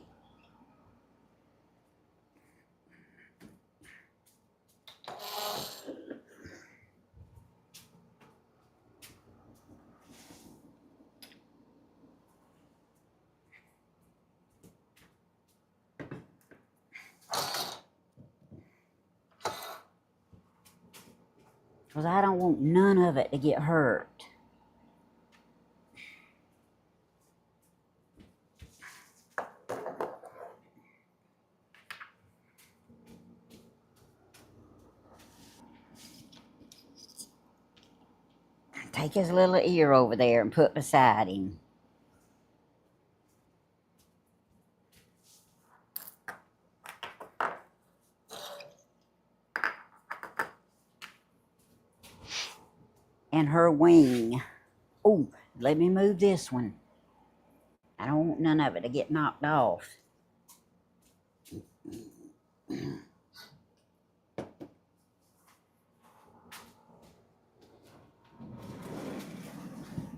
Because I don't want none of it to get hurt. Take his little ear over there and put beside him. And her wing. Oh, let me move this one. I don't want none of it to get knocked off.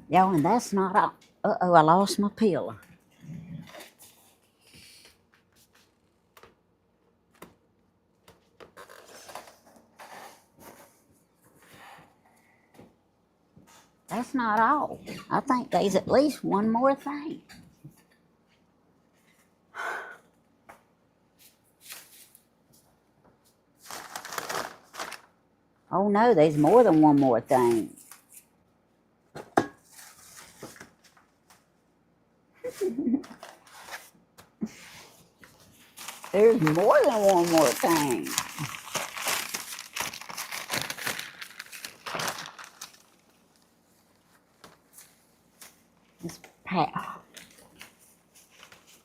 Y'all, and that's not all. Uh-oh, I lost my pillow. That's not all. I think there's at least one more thing. Oh no, there's more than one more thing. There's more than one more thing. This pack.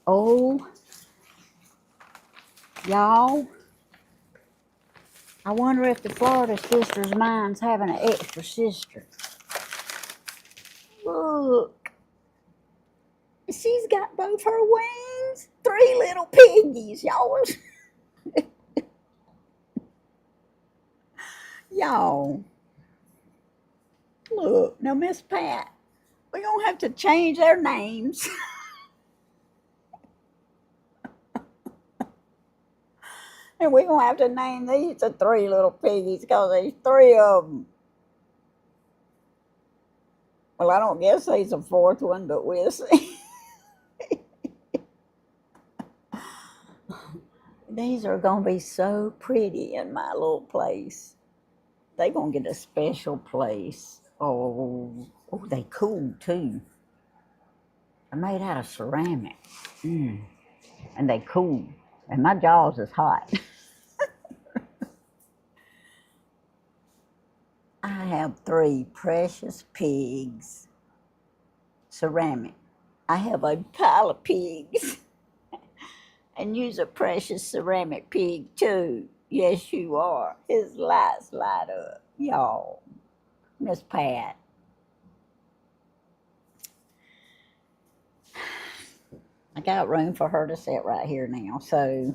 Oh, y'all. I wonder if the Florida sisters mind's having an extra sister. Look. She's got both her wings. 3 little piggies, y'all. Y'all. Look, now Miss Pat, we're gonna have to change their names. And we're gonna have to name these the 3 little piggies because there's 3 of them. Well, I don't guess there's a 4th one, but we'll see. These are gonna be so pretty in my little place. They're gonna get a special place. Oh, they cool too. They're made out of ceramic. And they cool. And my jaws is hot. I have 3 precious pigs. Ceramic. I have a pile of pigs. And you's a precious ceramic pig too. Yes, you are. His lights light up. Y'all. Miss Pat. I got room for her to sit right here now. So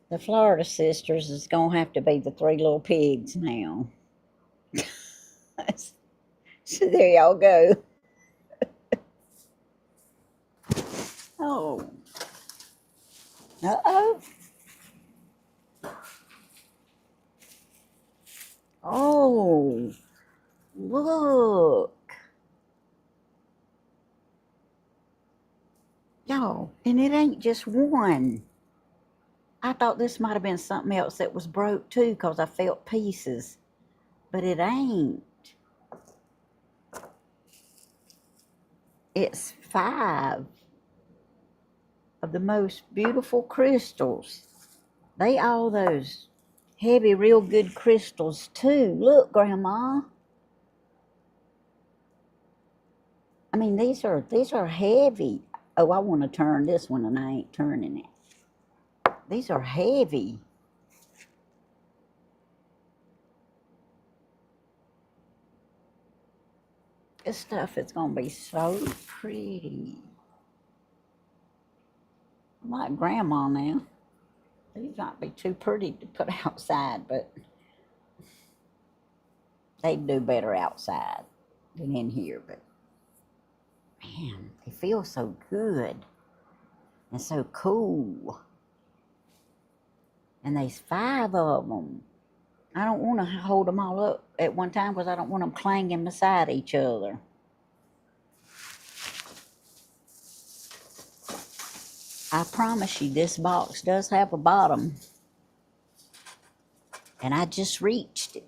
the Florida sisters is going to have to be the 3 little pigs now. So there y'all go. Oh. Uh-oh. Oh. Look. Y'all, and it ain't just one. I thought this might have been something else that was broke too because I felt pieces. But it ain't. It's 5 of the most beautiful crystals. They all those heavy, real good crystals too. Look, Grandma. I mean, these are heavy. Oh, I want to turn this one and I ain't turning it. These are heavy. This stuff is going to be so pretty. I'm like Grandma now. These might be too pretty to put outside, but they'd do better outside than in here. But man, they feel so good and so cool. And there's 5 of them. I don't want to hold them all up at one time because I don't want them clanging beside each other. I promise you, this box does have a bottom. And I just reached it.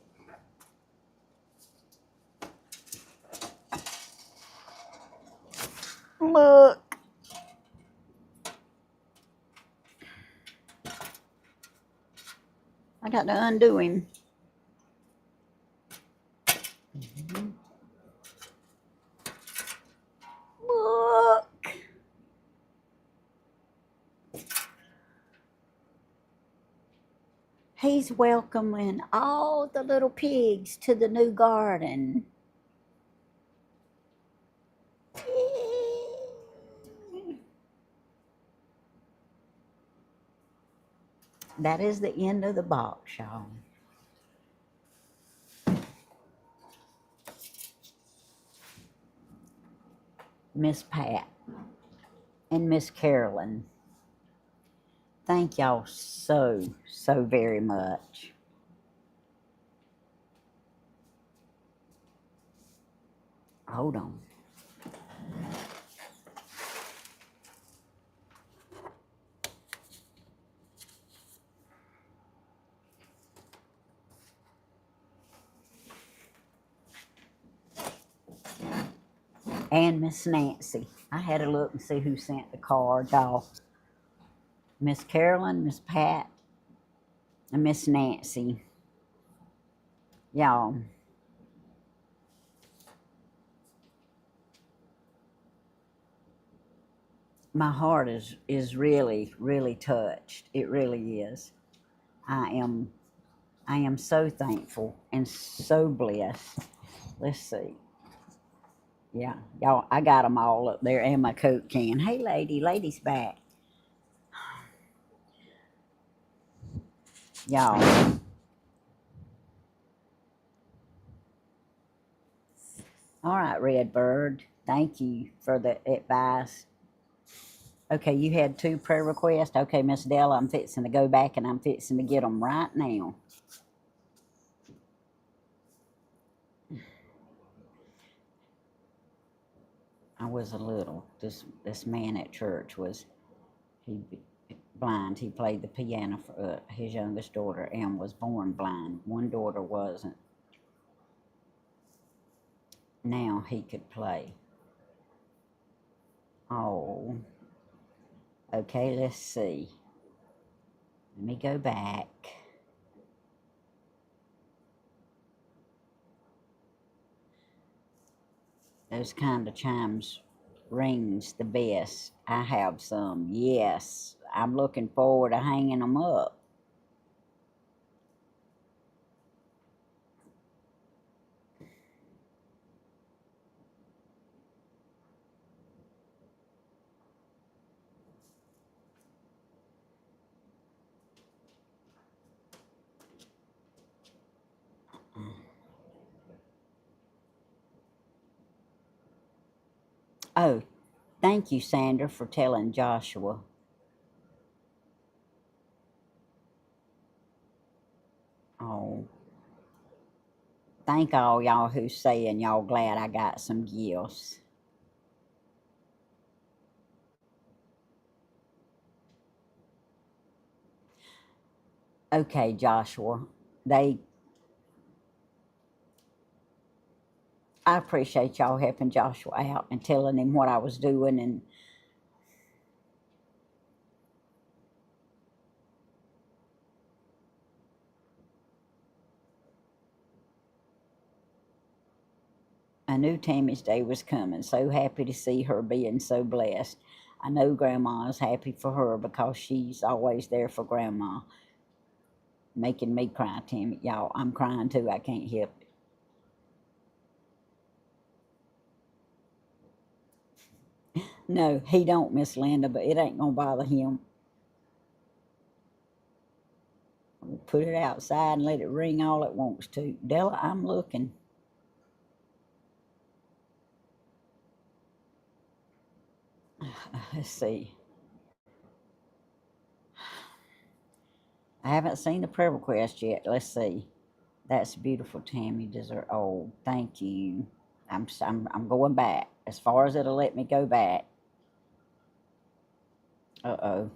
Look. I got to undo him. Look. He's welcoming all the little pigs to the new garden. That is the end of the box, y'all. Miss Pat and Miss Carolyn, thank y'all so very much. Hold on. And Miss Nancy. I had to look and see who sent the card, y'all. Miss Carolyn, Miss Pat, and Miss Nancy. Y'all, my heart is really, really touched. It really is. I am I am so thankful and so blessed. Let's see. Yeah, y'all, I got them all up there and my Coke can. Hey, lady's back. Y'all, all right, Redbird. Thank you for the advice. Okay, you had two prayer requests. Okay, Miss Della, I'm fixing to go back and I'm fixing to get them right now. I was a little. This man at church was he blind. He played the piano for his youngest daughter and was born blind. One daughter wasn't. Now he could play. Oh, okay. Let's see. Let me go back. Those kind of chimes rings the best. I have some. Yes, I'm looking forward to hanging them up. Oh, thank you, Sandra, for telling Joshua. Oh, thank all y'all who's saying y'all glad I got some gifts. Okay, Joshua. They I appreciate y'all helping Joshua out and telling him what I was doing and I knew Tammy's day was coming. So happy to see her being so blessed. I know Grandma's happy for her because she's always there for Grandma. Making me cry, Tammy. Y'all, I'm crying too. I can't help it. No, he don't, Miss Linda, but it ain't gonna bother him. We'll put it outside and let it ring all it wants to. Della, I'm looking. Let's see. I haven't seen the prayer request yet. Let's see. That's beautiful, Tammy. Deserve. Oh, thank you. I'm going back as far as it'll let me go back. Uh-oh.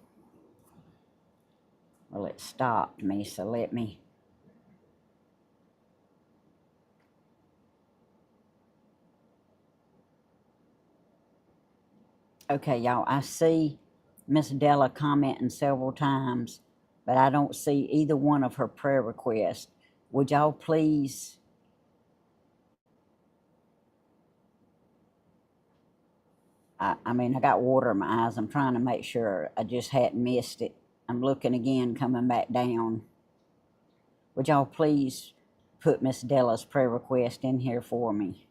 Well, it stopped me, so let me. Okay, y'all, I see Miss Della commenting several times, but I don't see either one of her prayer requests. Would y'all please? I mean, I got water in my eyes. I'm trying to make sure I just hadn't missed it. I'm looking again, coming back down. Would y'all please put Miss Della's prayer request in here for me?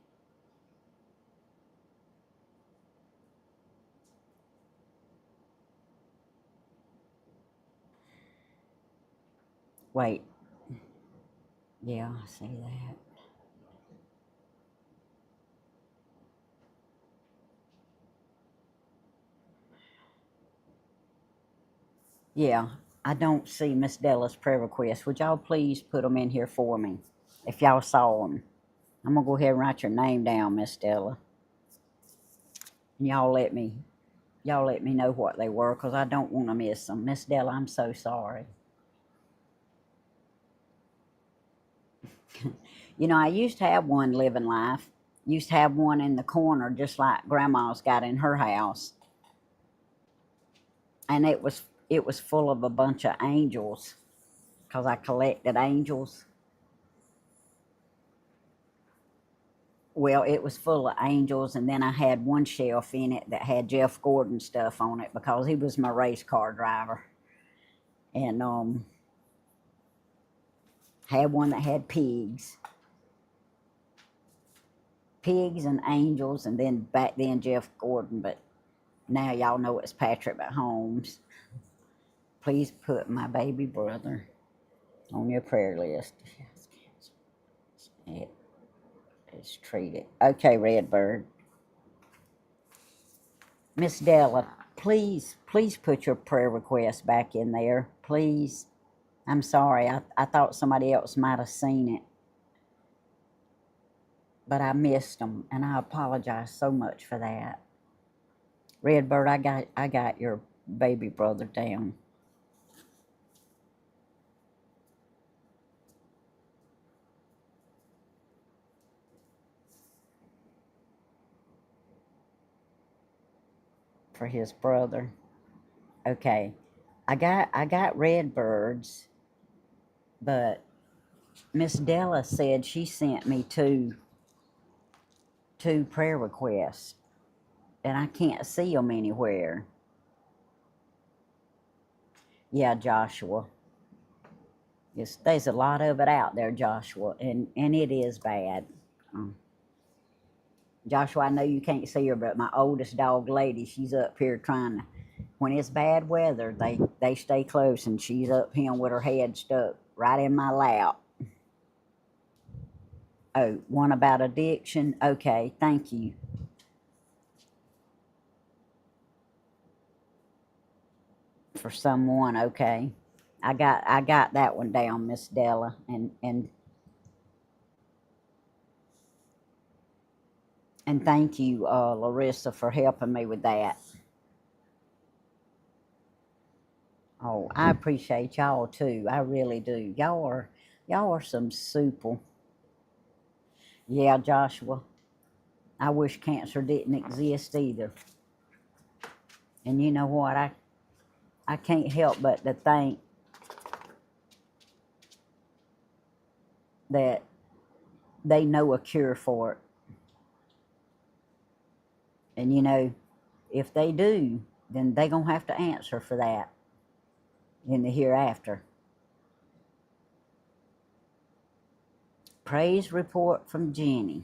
Wait. Yeah, I see that. Yeah, I don't see Miss Della's prayer request. Would y'all please put them in here for me if y'all saw them? I'm gonna go ahead and write your name down, Miss Della, and y'all let me know what they were, cause I don't want to miss them. Miss Della, I'm so sorry. You know, I used to have one living life. Used to have one in the corner, just like Grandma's got in her house, and it was full of a bunch of angels because I collected angels. Well, it was full of angels, and then I had one shelf in it that had Jeff Gordon stuff on it because he was my race car driver. And had one that had pigs and angels, and then back then Jeff Gordon, but now y'all know it's Patrick Mahomes. Please put my baby brother on your prayer list. It's treated. Okay, Redbird. Miss Della, please put your prayer request back in there, please. I'm sorry, I thought somebody else might have seen it, but I missed them, and I apologize so much for that. Redbird, I got your baby brother down. For his brother. Okay. I got Redbirds, but Miss Della said she sent me two prayer requests, and I can't see them anywhere. Yeah, Joshua. Yes, there's a lot of it out there, Joshua, and it is bad. Um, Joshua, I know you can't see her, but my oldest dog, Lady, she's up here trying to. When it's bad weather, they stay close, and she's up here with her head stuck right in my lap. Oh, one about addiction. Okay, thank you. For someone, okay. I got that one down, Miss Della, and thank you, Larissa, for helping me with that. Oh, I appreciate y'all too. I really do. Y'all are some super. Yeah, Joshua. I wish cancer didn't exist either. And you know what? I can't help but to think that they know a cure for it. And you know, if they do, then they gonna have to answer for that in the hereafter. Praise report from Jenny.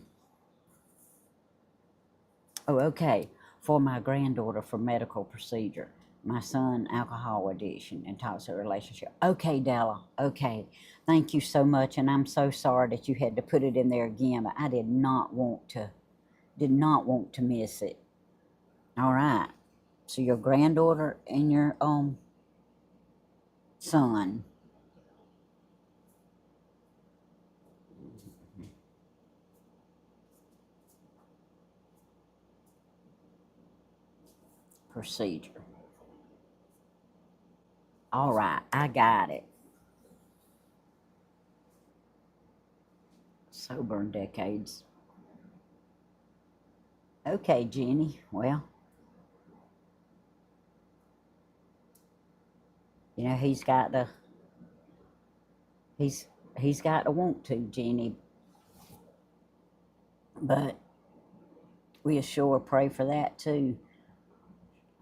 Oh, okay. For my granddaughter for medical procedure. My son, alcohol addiction and toxic relationship. Okay, Della. Okay. Thank you so much. And I'm so sorry that you had to put it in there again, but I did not want to miss it. All right. So your granddaughter and your son. Procedure. All right, I got it. Sober in decades. Okay, Jenny. Well, you know he's he's got to want to, Jenny. But we sure pray for that too.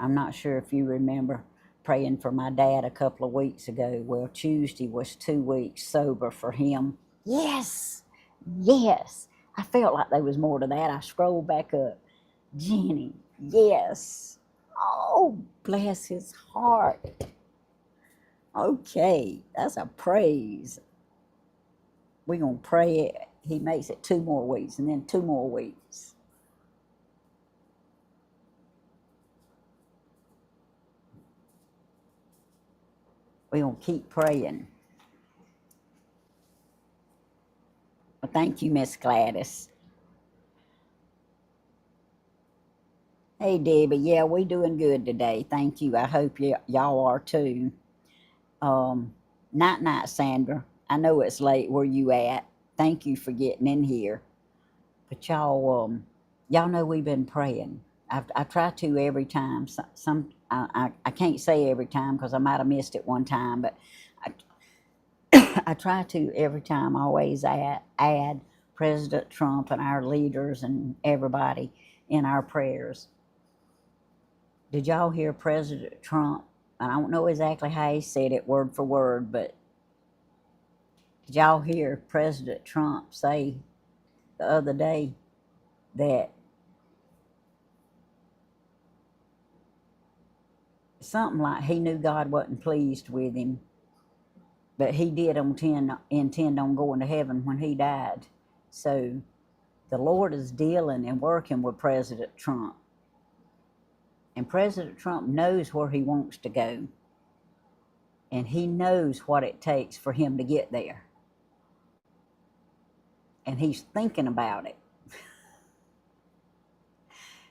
I'm not sure if you remember praying for my dad a couple of weeks ago. Well, Tuesday was 2 weeks sober for him. Yes, yes. I felt like there was more to that. I scrolled back up. Jenny, yes. Oh, bless his heart. Okay, that's a praise. We're going to pray it. He makes it 2 more weeks and then 2 more weeks. We're going to keep praying. Well, thank you, Miss Gladys. Hey, Debbie. Yeah, we doing good today. Thank you. I hope y'all are too. Night night, Sandra. I know it's late where you at. Thank you for getting in here. But y'all know we've been praying. I try to every time. I can't say every time because I might have missed it one time, but I, I try to every time always add President Trump and our leaders and everybody in our prayers. Did y'all hear President Trump? And I don't know exactly how he said it word for word, but did y'all hear President Trump say the other day that something like he knew God wasn't pleased with him, but he did intend on going to heaven when he died. So the Lord is dealing and working with President Trump. And President Trump knows where he wants to go. And he knows what it takes for him to get there. And he's thinking about it.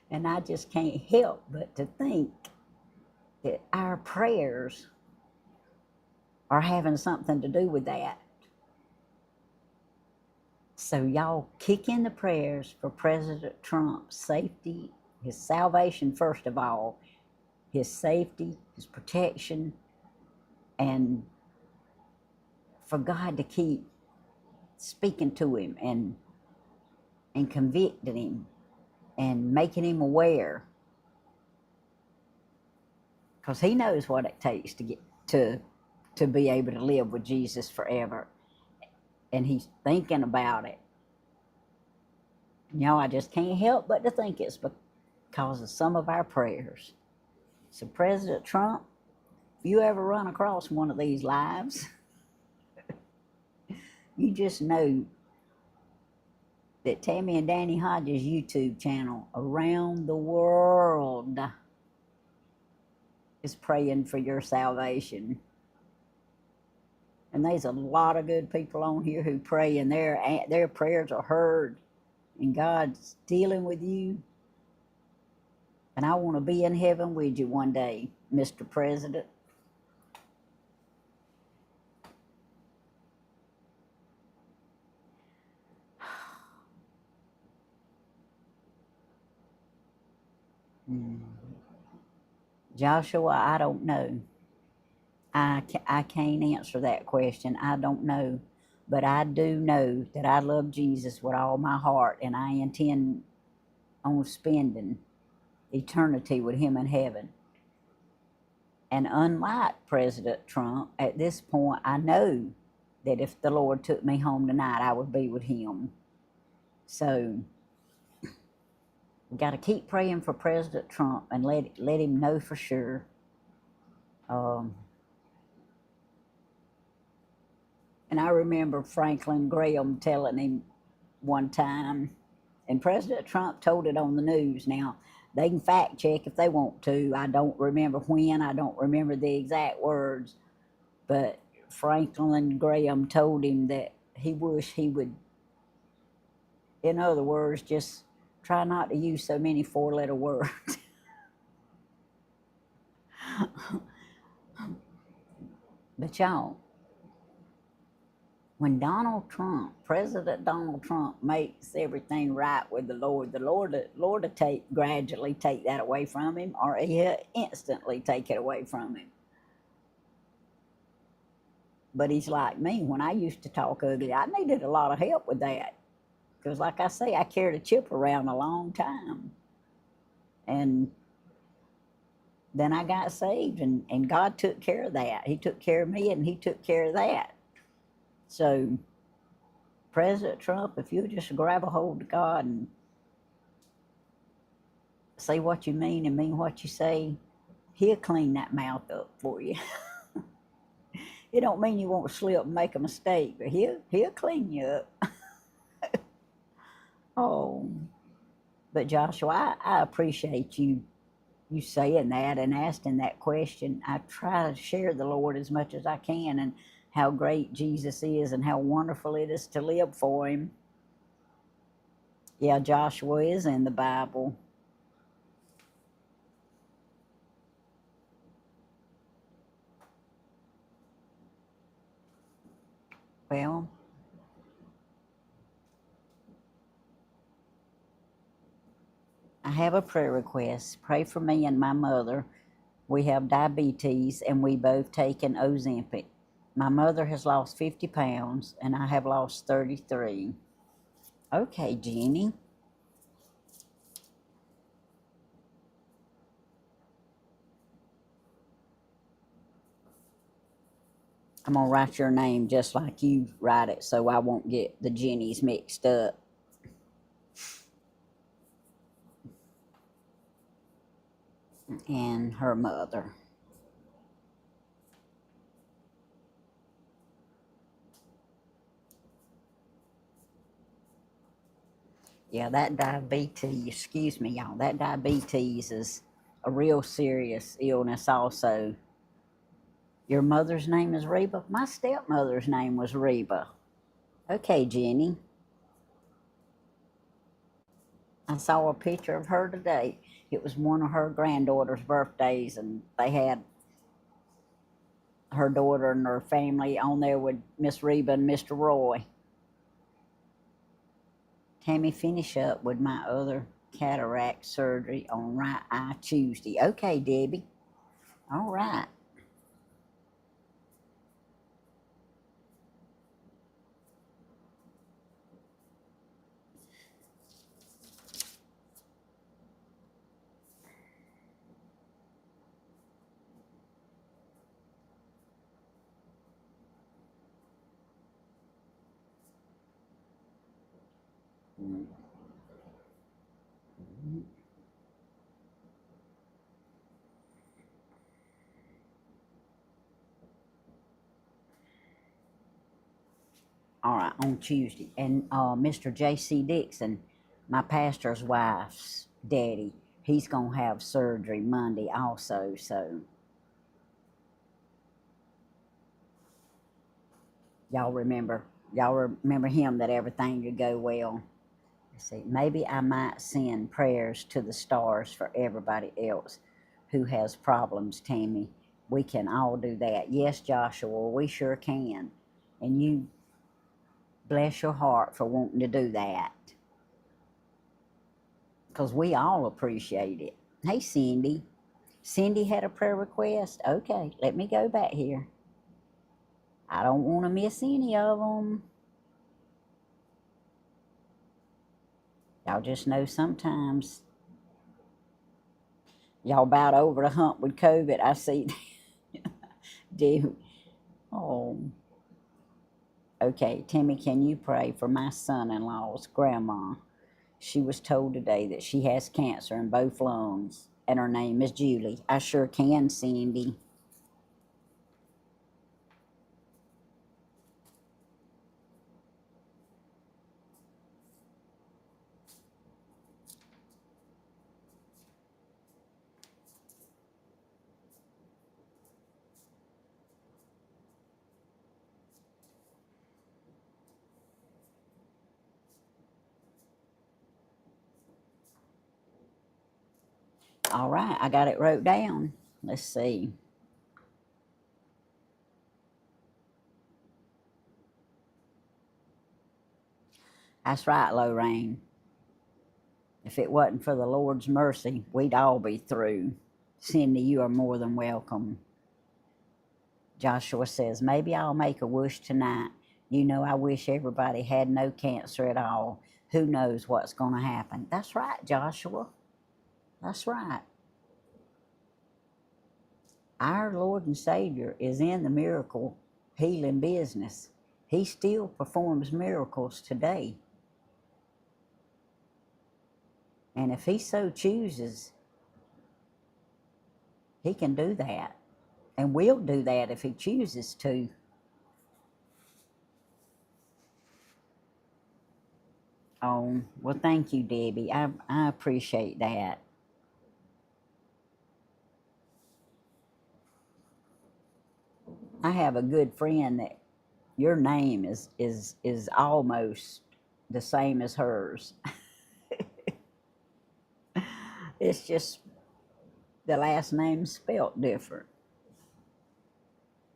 And I just can't help but to think that our prayers are having something to do with that. So y'all kick in the prayers for President Trump's safety, his salvation first of all, his safety, his protection, and for God to keep speaking to him and convicting him and making him aware, because he knows what it takes to get to be able to live with Jesus forever, and he's thinking about it. I just can't help but to think it's because of some of our prayers. So President Trump, if you ever run across one of these lives, you just know that Tammy and Danny Hodges YouTube channel around the world is praying for your salvation. And there's a lot of good people on here who pray, and their prayers are heard, and God's dealing with you. And I want to be in heaven with you one day, Mr. President. Joshua, I don't know. I can't answer that question. I don't know. But I do know that I love Jesus with all my heart, and I intend on spending eternity with him in heaven. And unlike President Trump, at this point, I know that if the Lord took me home tonight, I would be with him. So we got to keep praying for President Trump and let him know for sure. And I remember Franklin Graham telling him one time, and President Trump told it on the news. Now, they can fact check if they want to. I don't remember when, I don't remember the exact words, but Franklin Graham told him that he wished he would, in other words, just try not to use so many four-letter words. But y'all, when President Donald Trump makes everything right with the Lord will gradually take that away from him, or he'll instantly take it away from him. But he's like me. When I used to talk ugly, I needed a lot of help with that. Because like I say, I carried a chip around a long time. And then I got saved, and God took care of that. He took care of me, and he took care of that. So, President Trump, if you just grab a hold of God and say what you mean and mean what you say, he'll clean that mouth up for you. It don't mean you won't slip and make a mistake, but he'll clean you up. Oh, but Joshua, I appreciate you saying that and asking that question. I try to share the Lord as much as I can, and how great Jesus is and how wonderful it is to live for him. Yeah, Joshua is in the Bible. Well, I have a prayer request. Pray for me and my mother. We have diabetes and we both taken Ozempic. My mother has lost 50 pounds and I have lost 33. Okay, Jenny. I'm going to write your name just like you write it so I won't get the Jennies mixed up. And her mother. Yeah, that diabetes, excuse me, y'all, that diabetes is a real serious illness also. Your mother's name is Reba? My stepmother's name was Reba. Okay, Jenny. I saw a picture of her today. It was one of her granddaughter's birthdays, and they had her daughter and her family on there with Miss Reba and Mr. Roy. Tammy, finish up with my other cataract surgery on right eye Tuesday. Okay, Debbie. All right. All right, on Tuesday. And Mr. J.C. Dixon, my pastor's wife's daddy, he's going to have surgery Monday also. So y'all remember him, that everything could go well. Let's see, maybe I might send prayers to the stars for everybody else who has problems, Tammy. We can all do that. Yes, Joshua, we sure can. And you bless your heart for wanting to do that, because we all appreciate it. Hey, Cindy. Cindy had a prayer request. Okay, let me go back here. I don't want to miss any of them. Y'all just know sometimes y'all about over the hump with COVID. I see. Do. Oh. Okay, Timmy, can you pray for my son-in-law's grandma? She was told today that she has cancer in both lungs, and her name is Julie. I sure can, Cindy. All right, I got it wrote down. Let's see. That's right, Lorraine. If it wasn't for the Lord's mercy, we'd all be through. Cindy, you are more than welcome. Joshua says, maybe I'll make a wish tonight. You know, I wish everybody had no cancer at all. Who knows what's going to happen? That's right, Joshua. That's right. Our Lord and Savior is in the miracle healing business. He still performs miracles today. And if he so chooses, he can do that. And will do that if he chooses to. Oh, well, thank you, Debbie. I appreciate that. I have a good friend that your name is almost the same as hers. It's just the last name spelt different.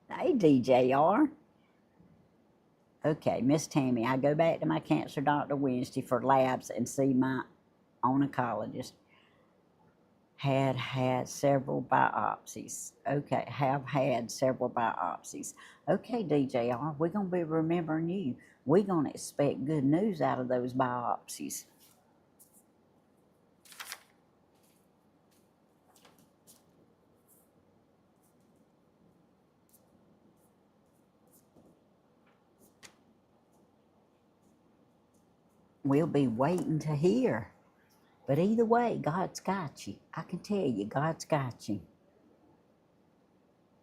Hey, DJR. Okay, Miss Tammy, I go back to my cancer doctor Wednesday for labs and see my oncologist. had several biopsies. Okay, have had several biopsies. Okay, DJR, we're going to be remembering you. We're going to expect good news out of those biopsies. We'll be waiting to hear. But either way, God's got you. I can tell you, God's got you.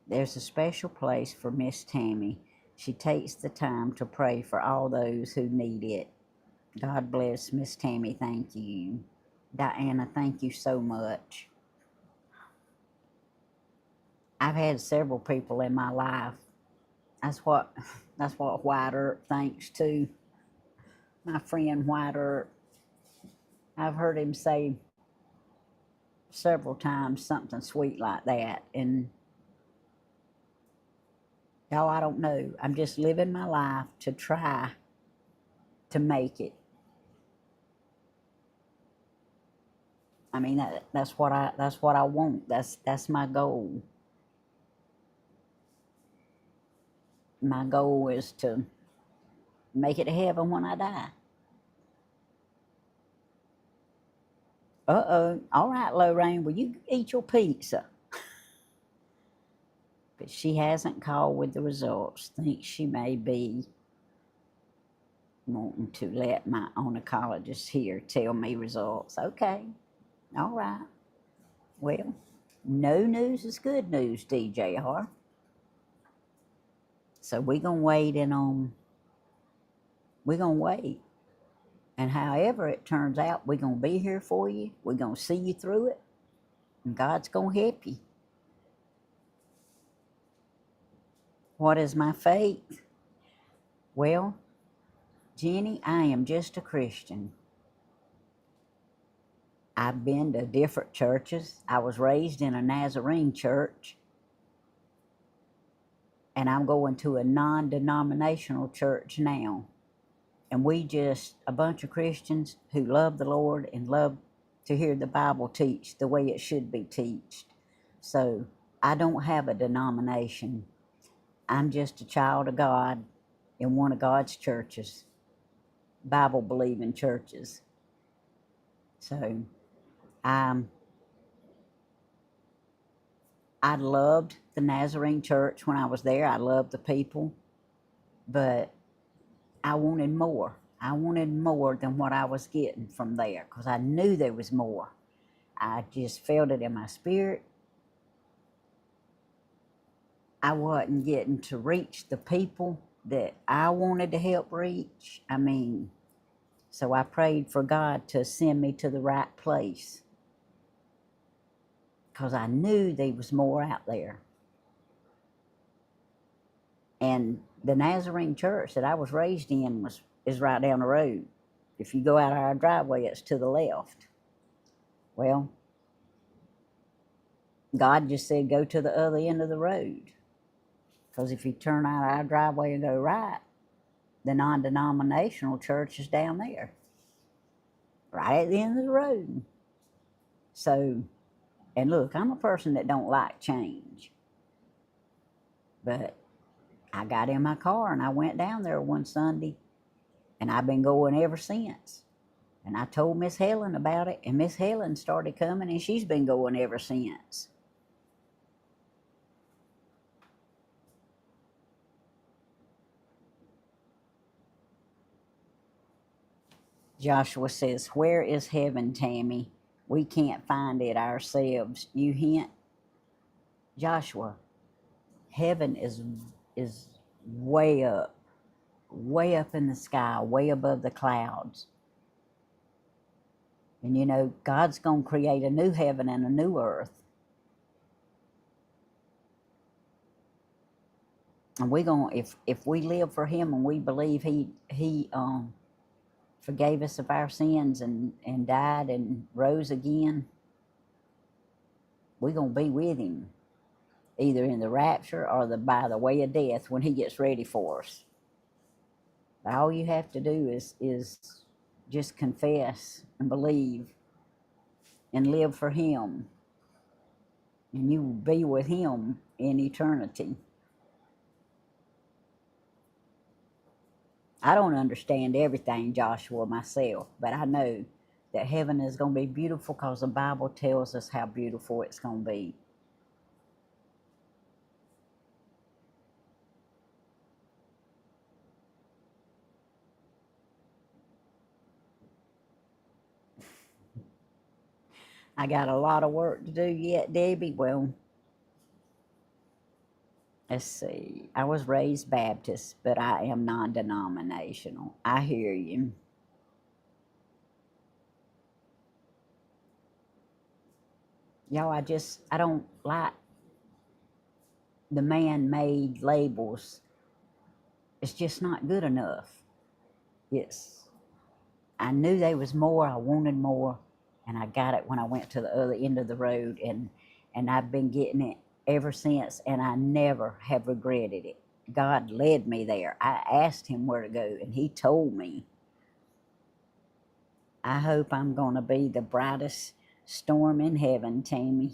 There's a special place for Miss Tammy. She takes the time to pray for all those who need it. God bless Miss Tammy. Thank you. Diana, thank you so much. I've had several people in my life. That's what WYATT thanks to. My friend WYATT. I've heard him say several times something sweet like that. And y'all, I don't know. I'm just living my life to try to make it. I mean, that's what I want. That's my goal. My goal is to make it to heaven when I die. Uh-oh. All right, Lorraine, will you eat your pizza? But she hasn't called with the results. Thinks she may be wanting to let my oncologist here tell me results. Okay. All right. Well, no news is good news, DJR. So we're going to wait we're going to wait. And however it turns out, we're going to be here for you. We're going to see you through it. And God's going to help you. What is my faith? Well, Jenny, I am just a Christian. I've been to different churches. I was raised in a Nazarene church. And I'm going to a non-denominational church now. And we just a bunch of Christians who love the Lord and love to hear the Bible teach the way it should be taught. So I don't have a denomination. I'm just a child of God in one of God's churches, Bible-believing churches. So I loved the Nazarene church when I was there. I loved the people, but I wanted more. I wanted more than what I was getting from there because I knew there was more. I just felt it in my spirit. I wasn't getting to reach the people that I wanted to help reach. I mean, so I prayed for God to send me to the right place because I knew there was more out there. And the Nazarene church that I was raised in is right down the road. If you go out our driveway, it's to the left. Well, God just said, go to the other end of the road. Because if you turn out our driveway and go right, the non-denominational church is down there, right at the end of the road. So, and look, I'm a person that don't like change. But I got in my car and I went down there one Sunday, and I've been going ever since. And I told Miss Helen about it, and Miss Helen started coming, and she's been going ever since. Joshua says, where is heaven, Tammy? We can't find it ourselves. You hint? Joshua, heaven is way up in the sky, way above the clouds. And you know, God's going to create a new heaven and a new earth. And we're going, if we live for him and we believe he forgave us of our sins and died and rose again, we're going to be with him, either in the rapture or by the way of death when he gets ready for us. But all you have to do is just confess and believe and live for him. and you will be with him in eternity. I don't understand everything, Joshua, myself, but I know that heaven is going to be beautiful because the Bible tells us how beautiful it's going to be. I got a lot of work to do yet, Debbie. Well, let's see. I was raised Baptist, but I am non-denominational. I hear you. Y'all, I don't like the man-made labels. It's just not good enough. Yes. I knew there was more, I wanted more, and I got it when I went to the other end of the road, and I've been getting it ever since, and I never have regretted it. God led me there. I asked him where to go, and he told me. I hope I'm going to be the brightest storm in heaven, Tammy.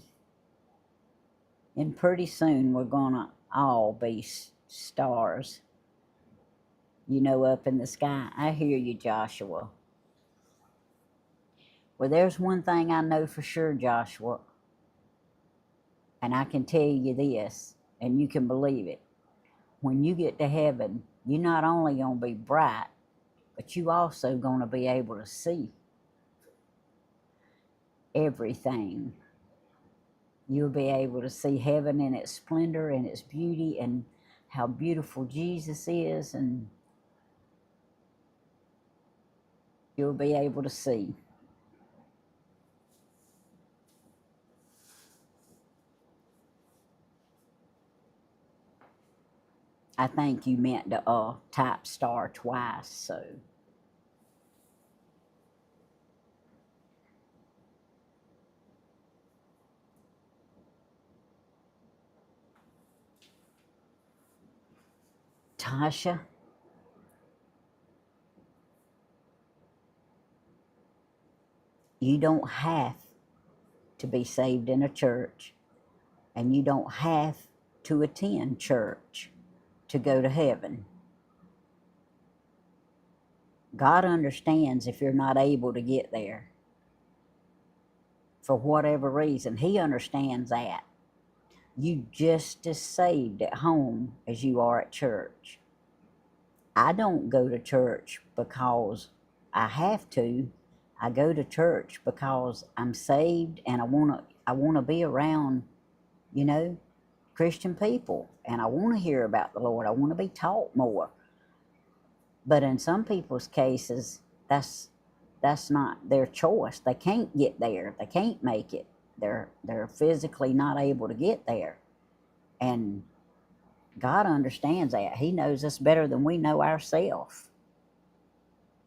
And pretty soon we're going to all be stars, up in the sky. I hear you, Joshua. Well, there's one thing I know for sure, Joshua, and I can tell you this, and you can believe it. When you get to heaven, you're not only going to be bright, but you also going to be able to see everything. You'll be able to see heaven in its splendor and its beauty and how beautiful Jesus is, and you'll be able to see. I think you meant to type star twice, so. Tasha, you don't have to be saved in a church, and you don't have to attend church to go to heaven. God understands if you're not able to get there for whatever reason. He understands that. You just as saved at home as you are at church. I don't go to church because I have to. I go to church because I'm saved, and I want to be around, Christian people, and I want to hear about the Lord. I want to be taught more. But in some people's cases, that's not their choice. They can't get there. They can't make it. They're physically not able to get there. And God understands that. He knows us better than we know ourselves.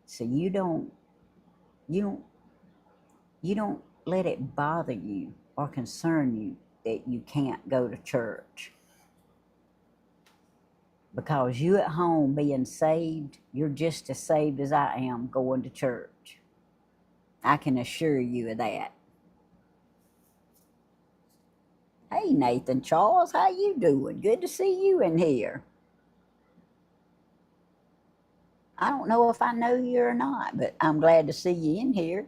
So you don't let it bother you or concern you that you can't go to church. Because you at home being saved, you're just as saved as I am going to church. I can assure you of that. Hey, Nathan Charles, how you doing? Good to see you in here. I don't know if I know you or not, but I'm glad to see you in here.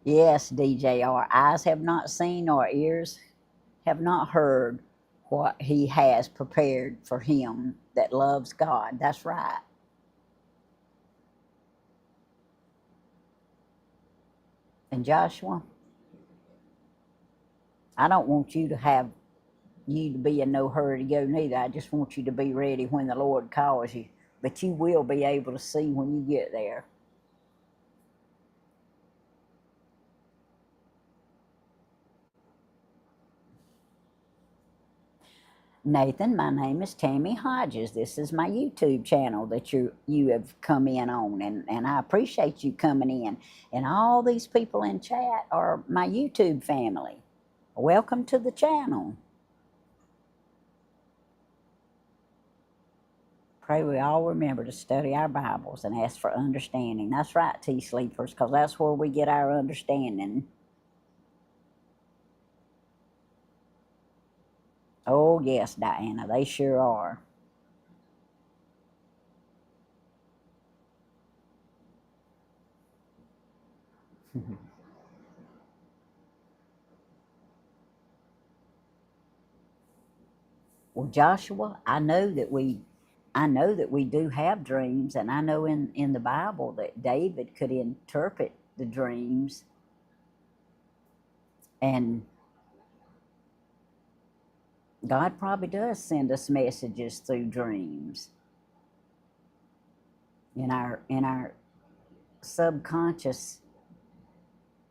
Yes, DJR, eyes have not seen nor ears have not heard what he has prepared for him that loves God. That's right. And Joshua, I don't want you to be in no hurry to go neither. I just want you to be ready when the Lord calls you. But you will be able to see when you get there. Nathan, my name is Tammy Hodges. This is my YouTube channel that you have come in on, and I appreciate you coming in. And all these people in chat are my YouTube family. Welcome to the channel. Pray we all remember to study our Bibles and ask for understanding. That's right, Tea Sleepers, because that's where we get our understanding. Oh, yes, Diana, they sure are. Well, Joshua, I know that we do have dreams, and I know in the Bible that David could interpret the dreams, and God probably does send us messages through dreams. In our subconscious,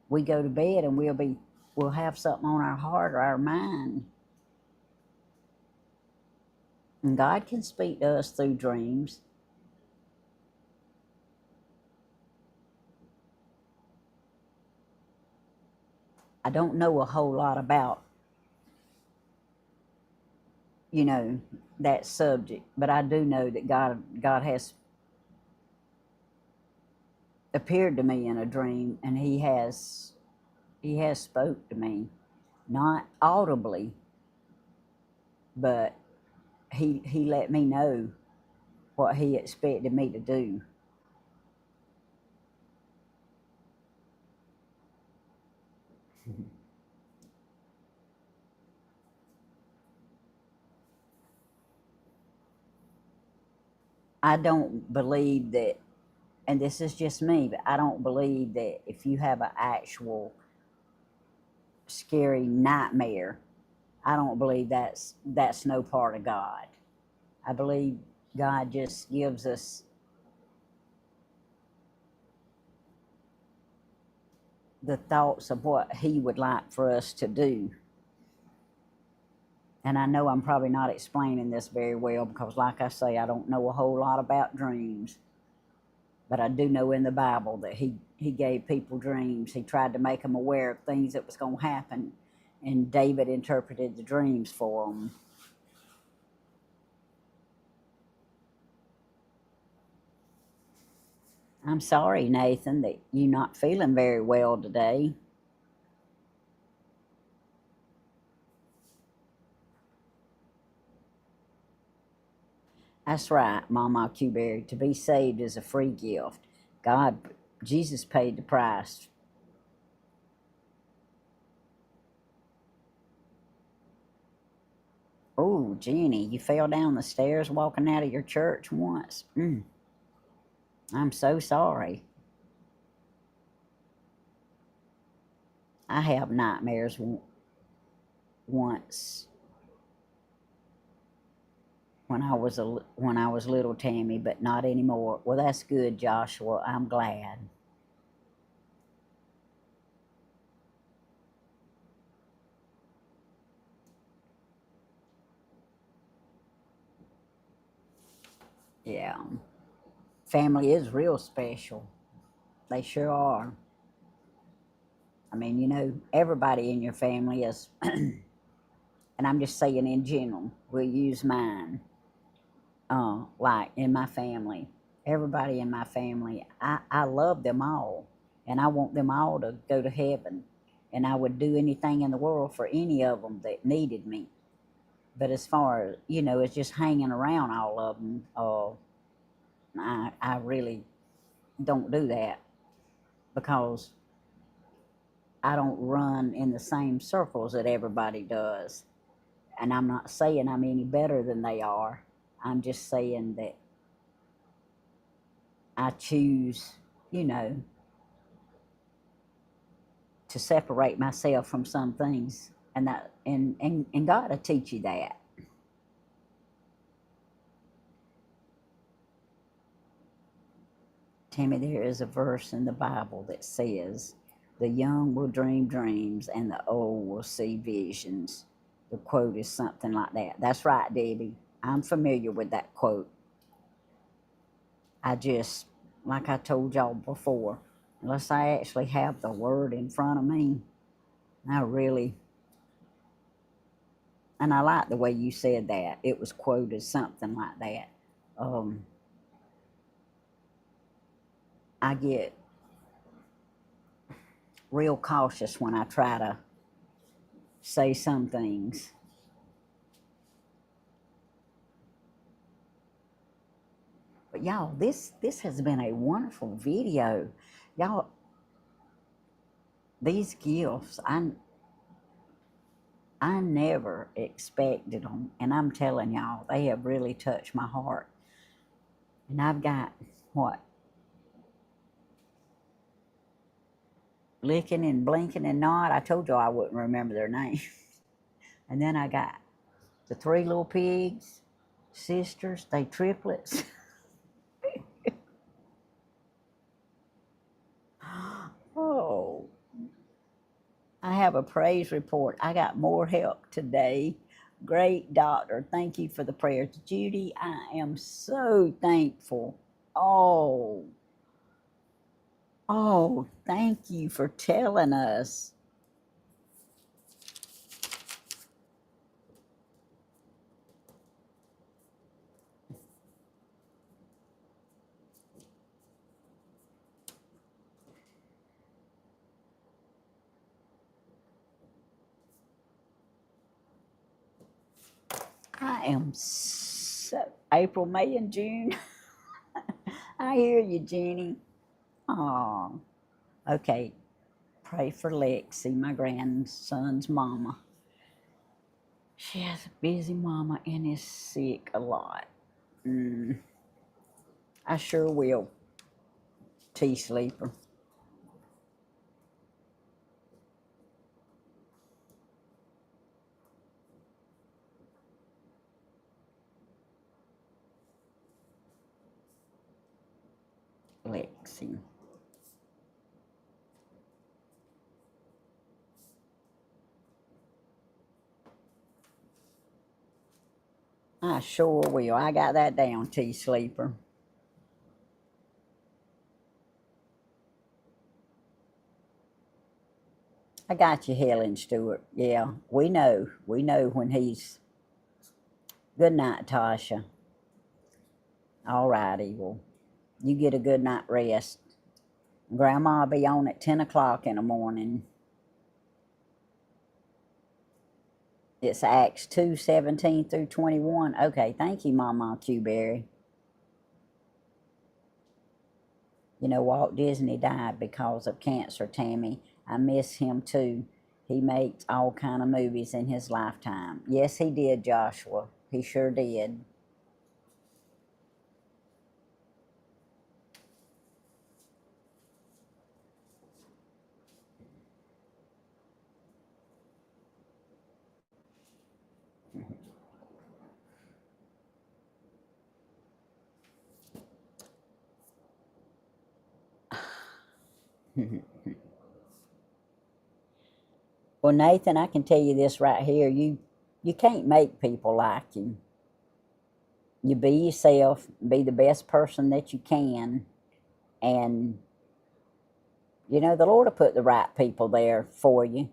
we go to bed and we'll have something on our heart or our mind, and God can speak to us through dreams. I don't know a whole lot about, you know, that subject, but I do know that God has appeared to me in a dream, and he has spoke to me, not audibly, but he let me know what he expected me to do. I don't believe that, and this is just me, but I don't believe that if you have an actual scary nightmare, I don't believe that's no part of God. I believe God just gives us the thoughts of what he would like for us to do. And I know I'm probably not explaining this very well because, like I say, I don't know a whole lot about dreams. But I do know in the Bible that he gave people dreams. He tried to make them aware of things that was going to happen. And David interpreted the dreams for them. I'm sorry, Nathan, that you're not feeling very well today. That's right, Mama Q-Berry. To be saved is a free gift. God, Jesus paid the price. Oh, Jenny, you fell down the stairs walking out of your church once. I'm so sorry. I have nightmares once when I was little, Tammy, but not anymore. Well, that's good, Joshua. I'm glad. Yeah, family is real special. They sure are. I mean, everybody in your family is, and I'm just saying in general. We'll use mine. Like in my family, everybody in my family, I love them all, and I want them all to go to heaven, and I would do anything in the world for any of them that needed me. But as far as it's just hanging around all of them. I really don't do that because I don't run in the same circles that everybody does. And I'm not saying I'm any better than they are. I'm just saying that I choose, you know, to separate myself from some things, and God will teach you that. Tammy, there is a verse in the Bible that says, "The young will dream dreams, and the old will see visions." The quote is something like that. That's right, Debbie. I'm familiar with that quote. I just, like I told y'all before, unless I actually have the word in front of me, I really, and I like the way you said that. It was quoted something like that. Um, I get real cautious when I try to say some things. y'all, this has been a wonderful video. Y'all, these gifts, I never expected them, and I'm telling y'all, they have really touched my heart. And I've got, what, Licking and Blinking and Nod. I told y'all I wouldn't remember their names. And then I got the three little pigs, sisters, they triplets. Oh, I have a praise report. I got more help today. Great doctor. Thank you for the prayers. Judy, I am so thankful. Oh, oh, thank you for telling us. I am so April, May, and June. I hear you, Jenny. Oh, okay. Pray for Lexi, my grandson's mama. She has a busy mama and is sick a lot. I sure will, T-Sleeper. Lexi. I sure will. I got that down, T-Sleeper. I got you, Helen Stewart. Yeah, we know. We know when he's... Good night, Tasha. All righty, well, you get a good night rest. Grandma'll be on at 10 o'clock in the morning. It's Acts 2:17 through 21. Okay, thank you, Mama Q-Berry. You know, Walt Disney died because of cancer, Tammy. I miss him too. He makes all kind of movies in his lifetime. Yes, he did, Joshua. He sure did. Well, Nathan, I can tell you this right here. You can't make people like you. You be yourself, be the best person that you can, and you know the Lord will put the right people there for you.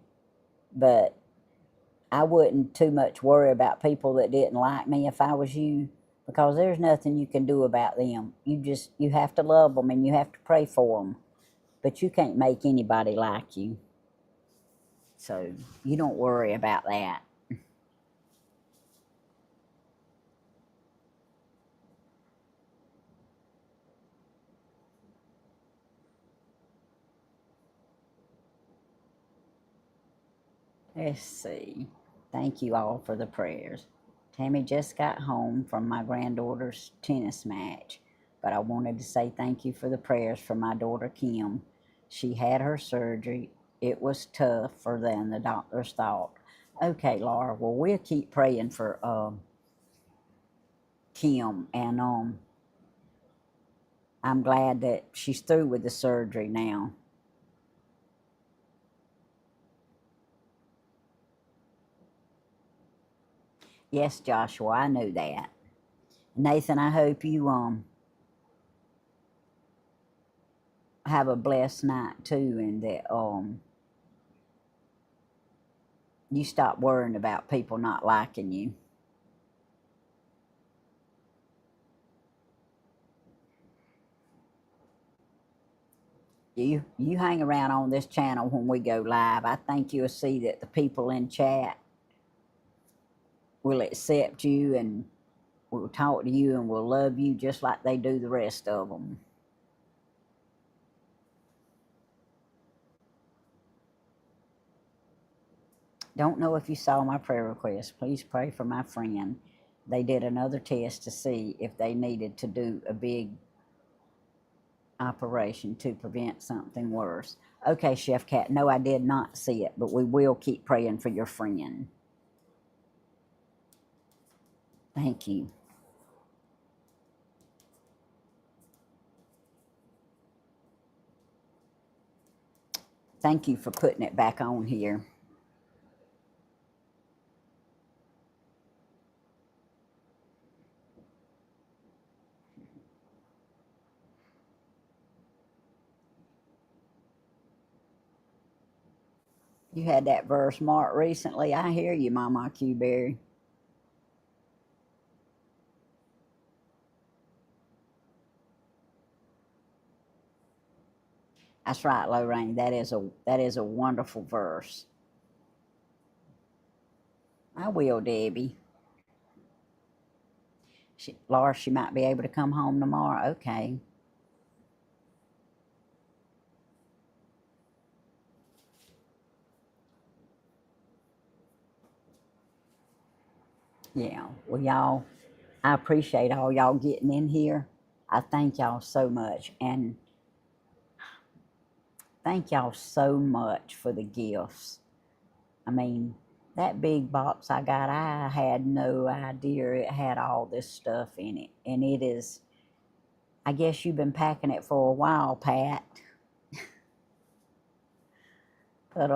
But I wouldn't too much worry about people that didn't like me if I was you, because there's nothing you can do about them. You have to love them and you have to pray for them, but you can't make anybody like you. So you don't worry about that. Let's see. Thank you all for the prayers. Tammy just got home from my granddaughter's tennis match, but I wanted to say thank you for the prayers for my daughter Kim. She had her surgery. It was tougher than the doctors thought. Okay, Laura. Well, we'll keep praying for Kim, and I'm glad that she's through with the surgery now. Yes, Joshua, I knew that. Nathan, I hope you have a blessed night too, and that you stop worrying about people not liking you. You hang around on this channel when we go live. I think you'll see that the people in chat will accept you and will talk to you and will love you just like they do the rest of them. Don't know if you saw my prayer request. Please pray for my friend. They did another test to see if they needed to do a big operation to prevent something worse. Okay, Chef Cat, no, I did not see it, but we will keep praying for your friend. Thank you. Thank you for putting it back on here. You had that verse marked recently. I hear you, Mama Q Berry. That's right, Lorraine. That is a wonderful verse. I will, Debbie. Laura, she might be able to come home tomorrow. Okay. Yeah. Well, y'all, I appreciate all y'all getting in here. I thank y'all so much. And thank y'all so much for the gifts. I mean, that big box I got, I had no idea it had all this stuff in it. And it is, I guess you've been packing it for a while, Pat. But,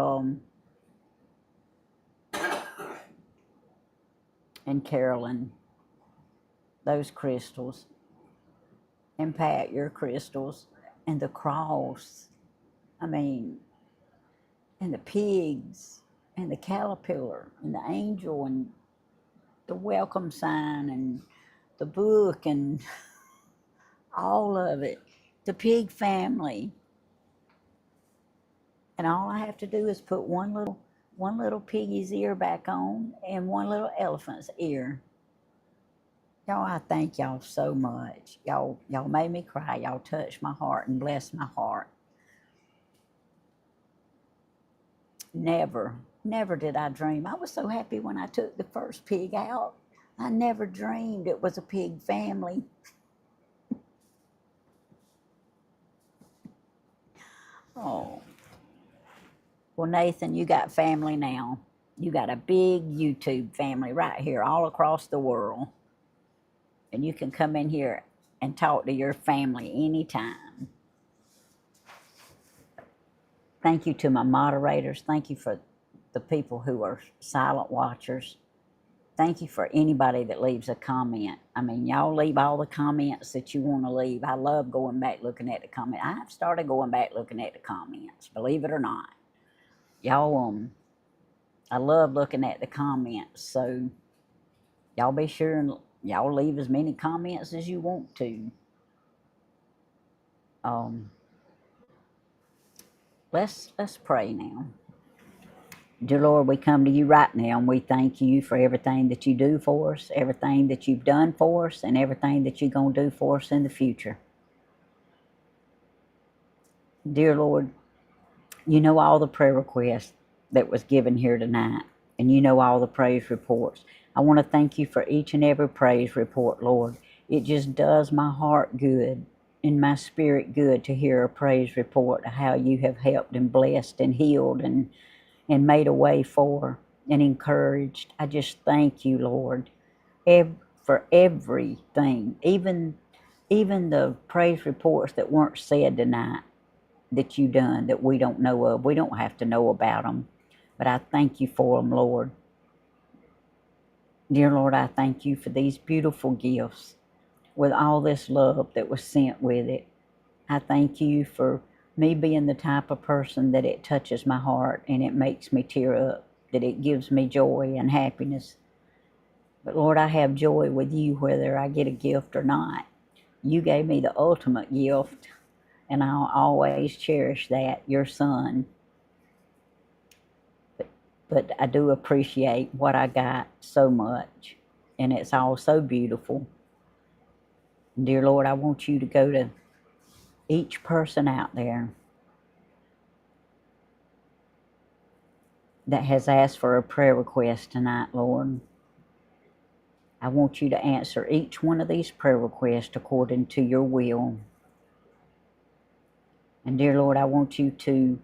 and Carolyn, those crystals. And Pat, your crystals. And the cross. I mean, and the pigs. And the caterpillar. And the angel. And the welcome sign. And the book. And all of it. The pig family. And all I have to do is put one little piggy's ear back on and one little elephant's ear. Y'all, I thank y'all so much. Y'all made me cry. Y'all touched my heart and blessed my heart. Never did I dream. I was so happy when I took the first pig out. I never dreamed it was a pig family. Oh. Well, Nathan, you got family now. You got a big YouTube family right here all across the world. And you can come in here and talk to your family anytime. Thank you to my moderators. Thank you for the people who are silent watchers. Thank you for anybody that leaves a comment. I mean, y'all leave all the comments that you want to leave. I love going back looking at the comments. I've started going back looking at the comments, believe it or not. Y'all, I love looking at the comments. So y'all be sure and y'all leave as many comments as you want to. Let's pray now. Dear Lord, we come to you right now and we thank you for everything that you do for us, everything that you've done for us, and everything that you're going to do for us in the future. Dear Lord, you know all the prayer requests that was given here tonight, and you know all the praise reports. I want to thank you for each and every praise report, Lord. It just does my heart good and my spirit good to hear a praise report of how you have helped and blessed and healed and made a way for and encouraged. I just thank you, Lord, for everything, even the praise reports that weren't said tonight that you done that we don't know of. We don't have to know about them, but I thank you for them, Lord. Dear Lord, I thank you for these beautiful gifts with all this love that was sent with it. I thank you for me being the type of person that it touches my heart and it makes me tear up, that it gives me joy and happiness. But Lord, I have joy with you whether I get a gift or not. You gave me the ultimate gift, and I'll always cherish that, your son. But I do appreciate what I got so much. and it's all so beautiful. Dear Lord, I want you to go to each person out there that has asked for a prayer request tonight, Lord. I want you to answer each one of these prayer requests according to your will. And dear Lord, I want you to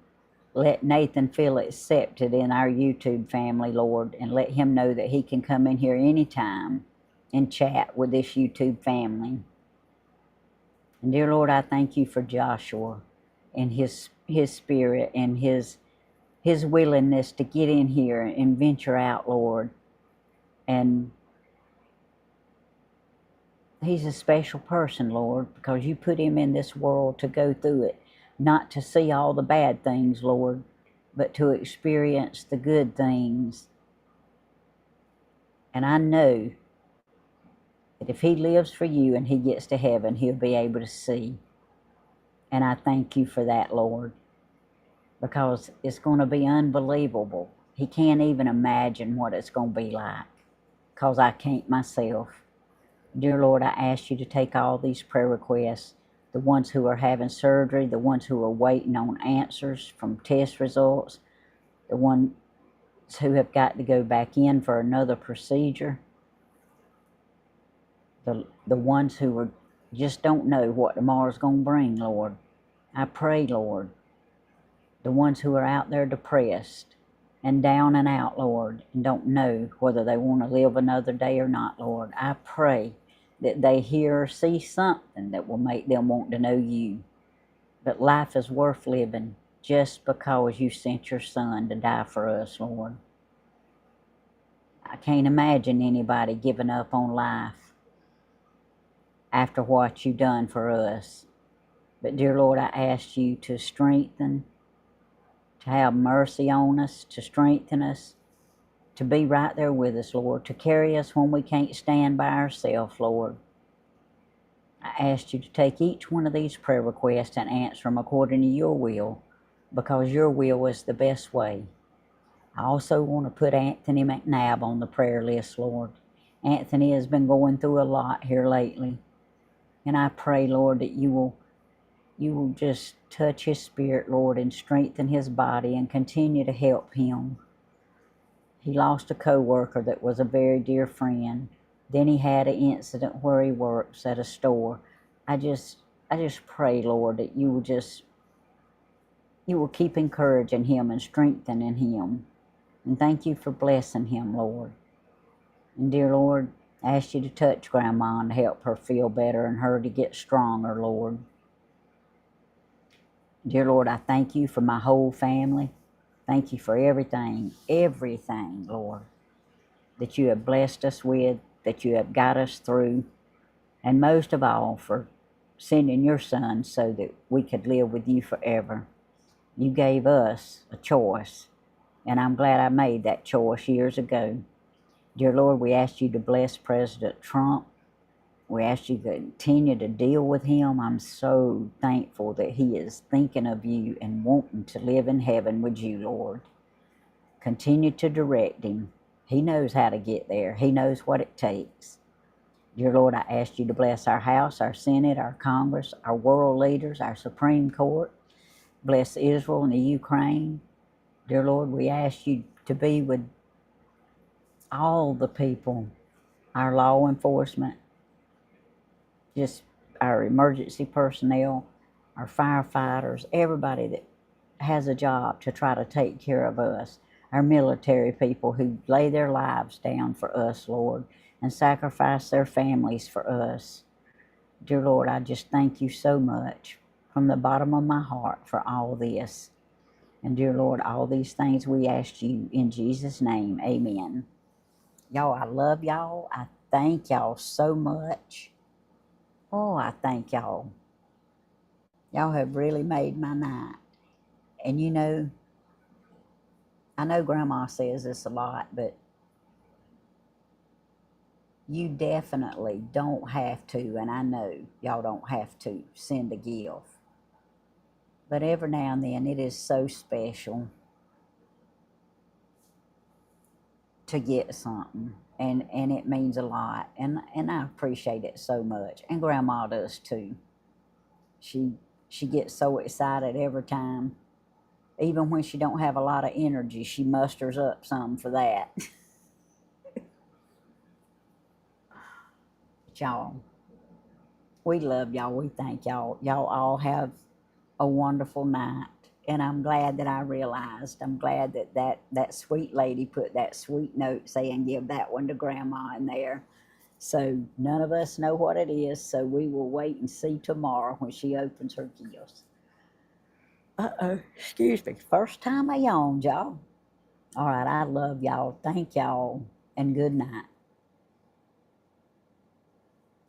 let Nathan feel accepted in our YouTube family, Lord, and let him know that he can come in here anytime and chat with this YouTube family. And dear Lord, I thank you for Joshua and his spirit and his willingness to get in here and venture out, Lord. And he's a special person, Lord, because you put him in this world to go through it, not to see all the bad things, Lord, but to experience the good things. And I know that if he lives for you and he gets to heaven, he'll be able to see. And I thank you for that, Lord, because it's going to be unbelievable. He can't even imagine what it's going to be like, because I can't myself. Dear Lord, I ask you to take all these prayer requests, the ones who are having surgery, the ones who are waiting on answers from test results, the ones who have got to go back in for another procedure, the ones who are just don't know what tomorrow's going to bring, Lord. I pray, Lord, the ones who are out there depressed and down and out, Lord, and don't know whether they want to live another day or not, Lord. I pray that they hear or see something that will make them want to know you. But life is worth living just because you sent your Son to die for us, Lord. I can't imagine anybody giving up on life after what you've done for us. But dear Lord, I ask you to strengthen, to have mercy on us, to strengthen us, to be right there with us, Lord, to carry us when we can't stand by ourselves, Lord. I ask you to take each one of these prayer requests and answer them according to your will, because your will is the best way. I also want to put Anthony McNabb on the prayer list, Lord. Anthony has been going through a lot here lately, and I pray, Lord, that you will just touch his spirit, Lord, and strengthen his body and continue to help him. He lost a co-worker that was a very dear friend. Then he had an incident where he works at a store. I just pray, Lord, that you will keep encouraging him and strengthening him. And thank you for blessing him, Lord. And dear Lord, I ask you to touch Grandma and help her feel better and her to get stronger, Lord. Dear Lord, I thank you for my whole family. Thank you for everything, Lord, that you have blessed us with, that you have got us through, and most of all for sending your Son so that we could live with you forever. You gave us a choice, and I'm glad I made that choice years ago. Dear Lord, we ask you to bless President Trump. We ask you to continue to deal with him. I'm so thankful that he is thinking of you and wanting to live in heaven with you, Lord. Continue to direct him. He knows how to get there. He knows what it takes. Dear Lord, I ask you to bless our House, our Senate, our Congress, our world leaders, our Supreme Court. Bless Israel and the Ukraine. Dear Lord, we ask you to be with all the people, our law enforcement, just our emergency personnel, our firefighters, everybody that has a job to try to take care of us, our military people who lay their lives down for us, Lord, and sacrifice their families for us. Dear Lord, I just thank you so much from the bottom of my heart for all this. And dear Lord, all these things we ask you in Jesus' name, amen. Y'all, I love y'all. I thank y'all so much. Oh, I thank y'all. Y'all have really made my night. And you know, I know Grandma says this a lot, but you definitely don't have to, and I know y'all don't have to, send a gift. But every now and then it is so special to get something, and it means a lot, and I appreciate it so much, and Grandma does too. She she gets so excited every time, even when she don't have a lot of energy. She musters up some for that. Y'all, we love y'all. We thank y'all. Y'all all have a wonderful night. And I'm glad that I realized. I'm glad that that sweet lady put that sweet note saying, give that one to Grandma in there. So none of us know what it is. So we will wait and see tomorrow when she opens her gifts. Uh-oh, excuse me. First time I yawned, y'all. All right, I love y'all. Thank y'all, and good night.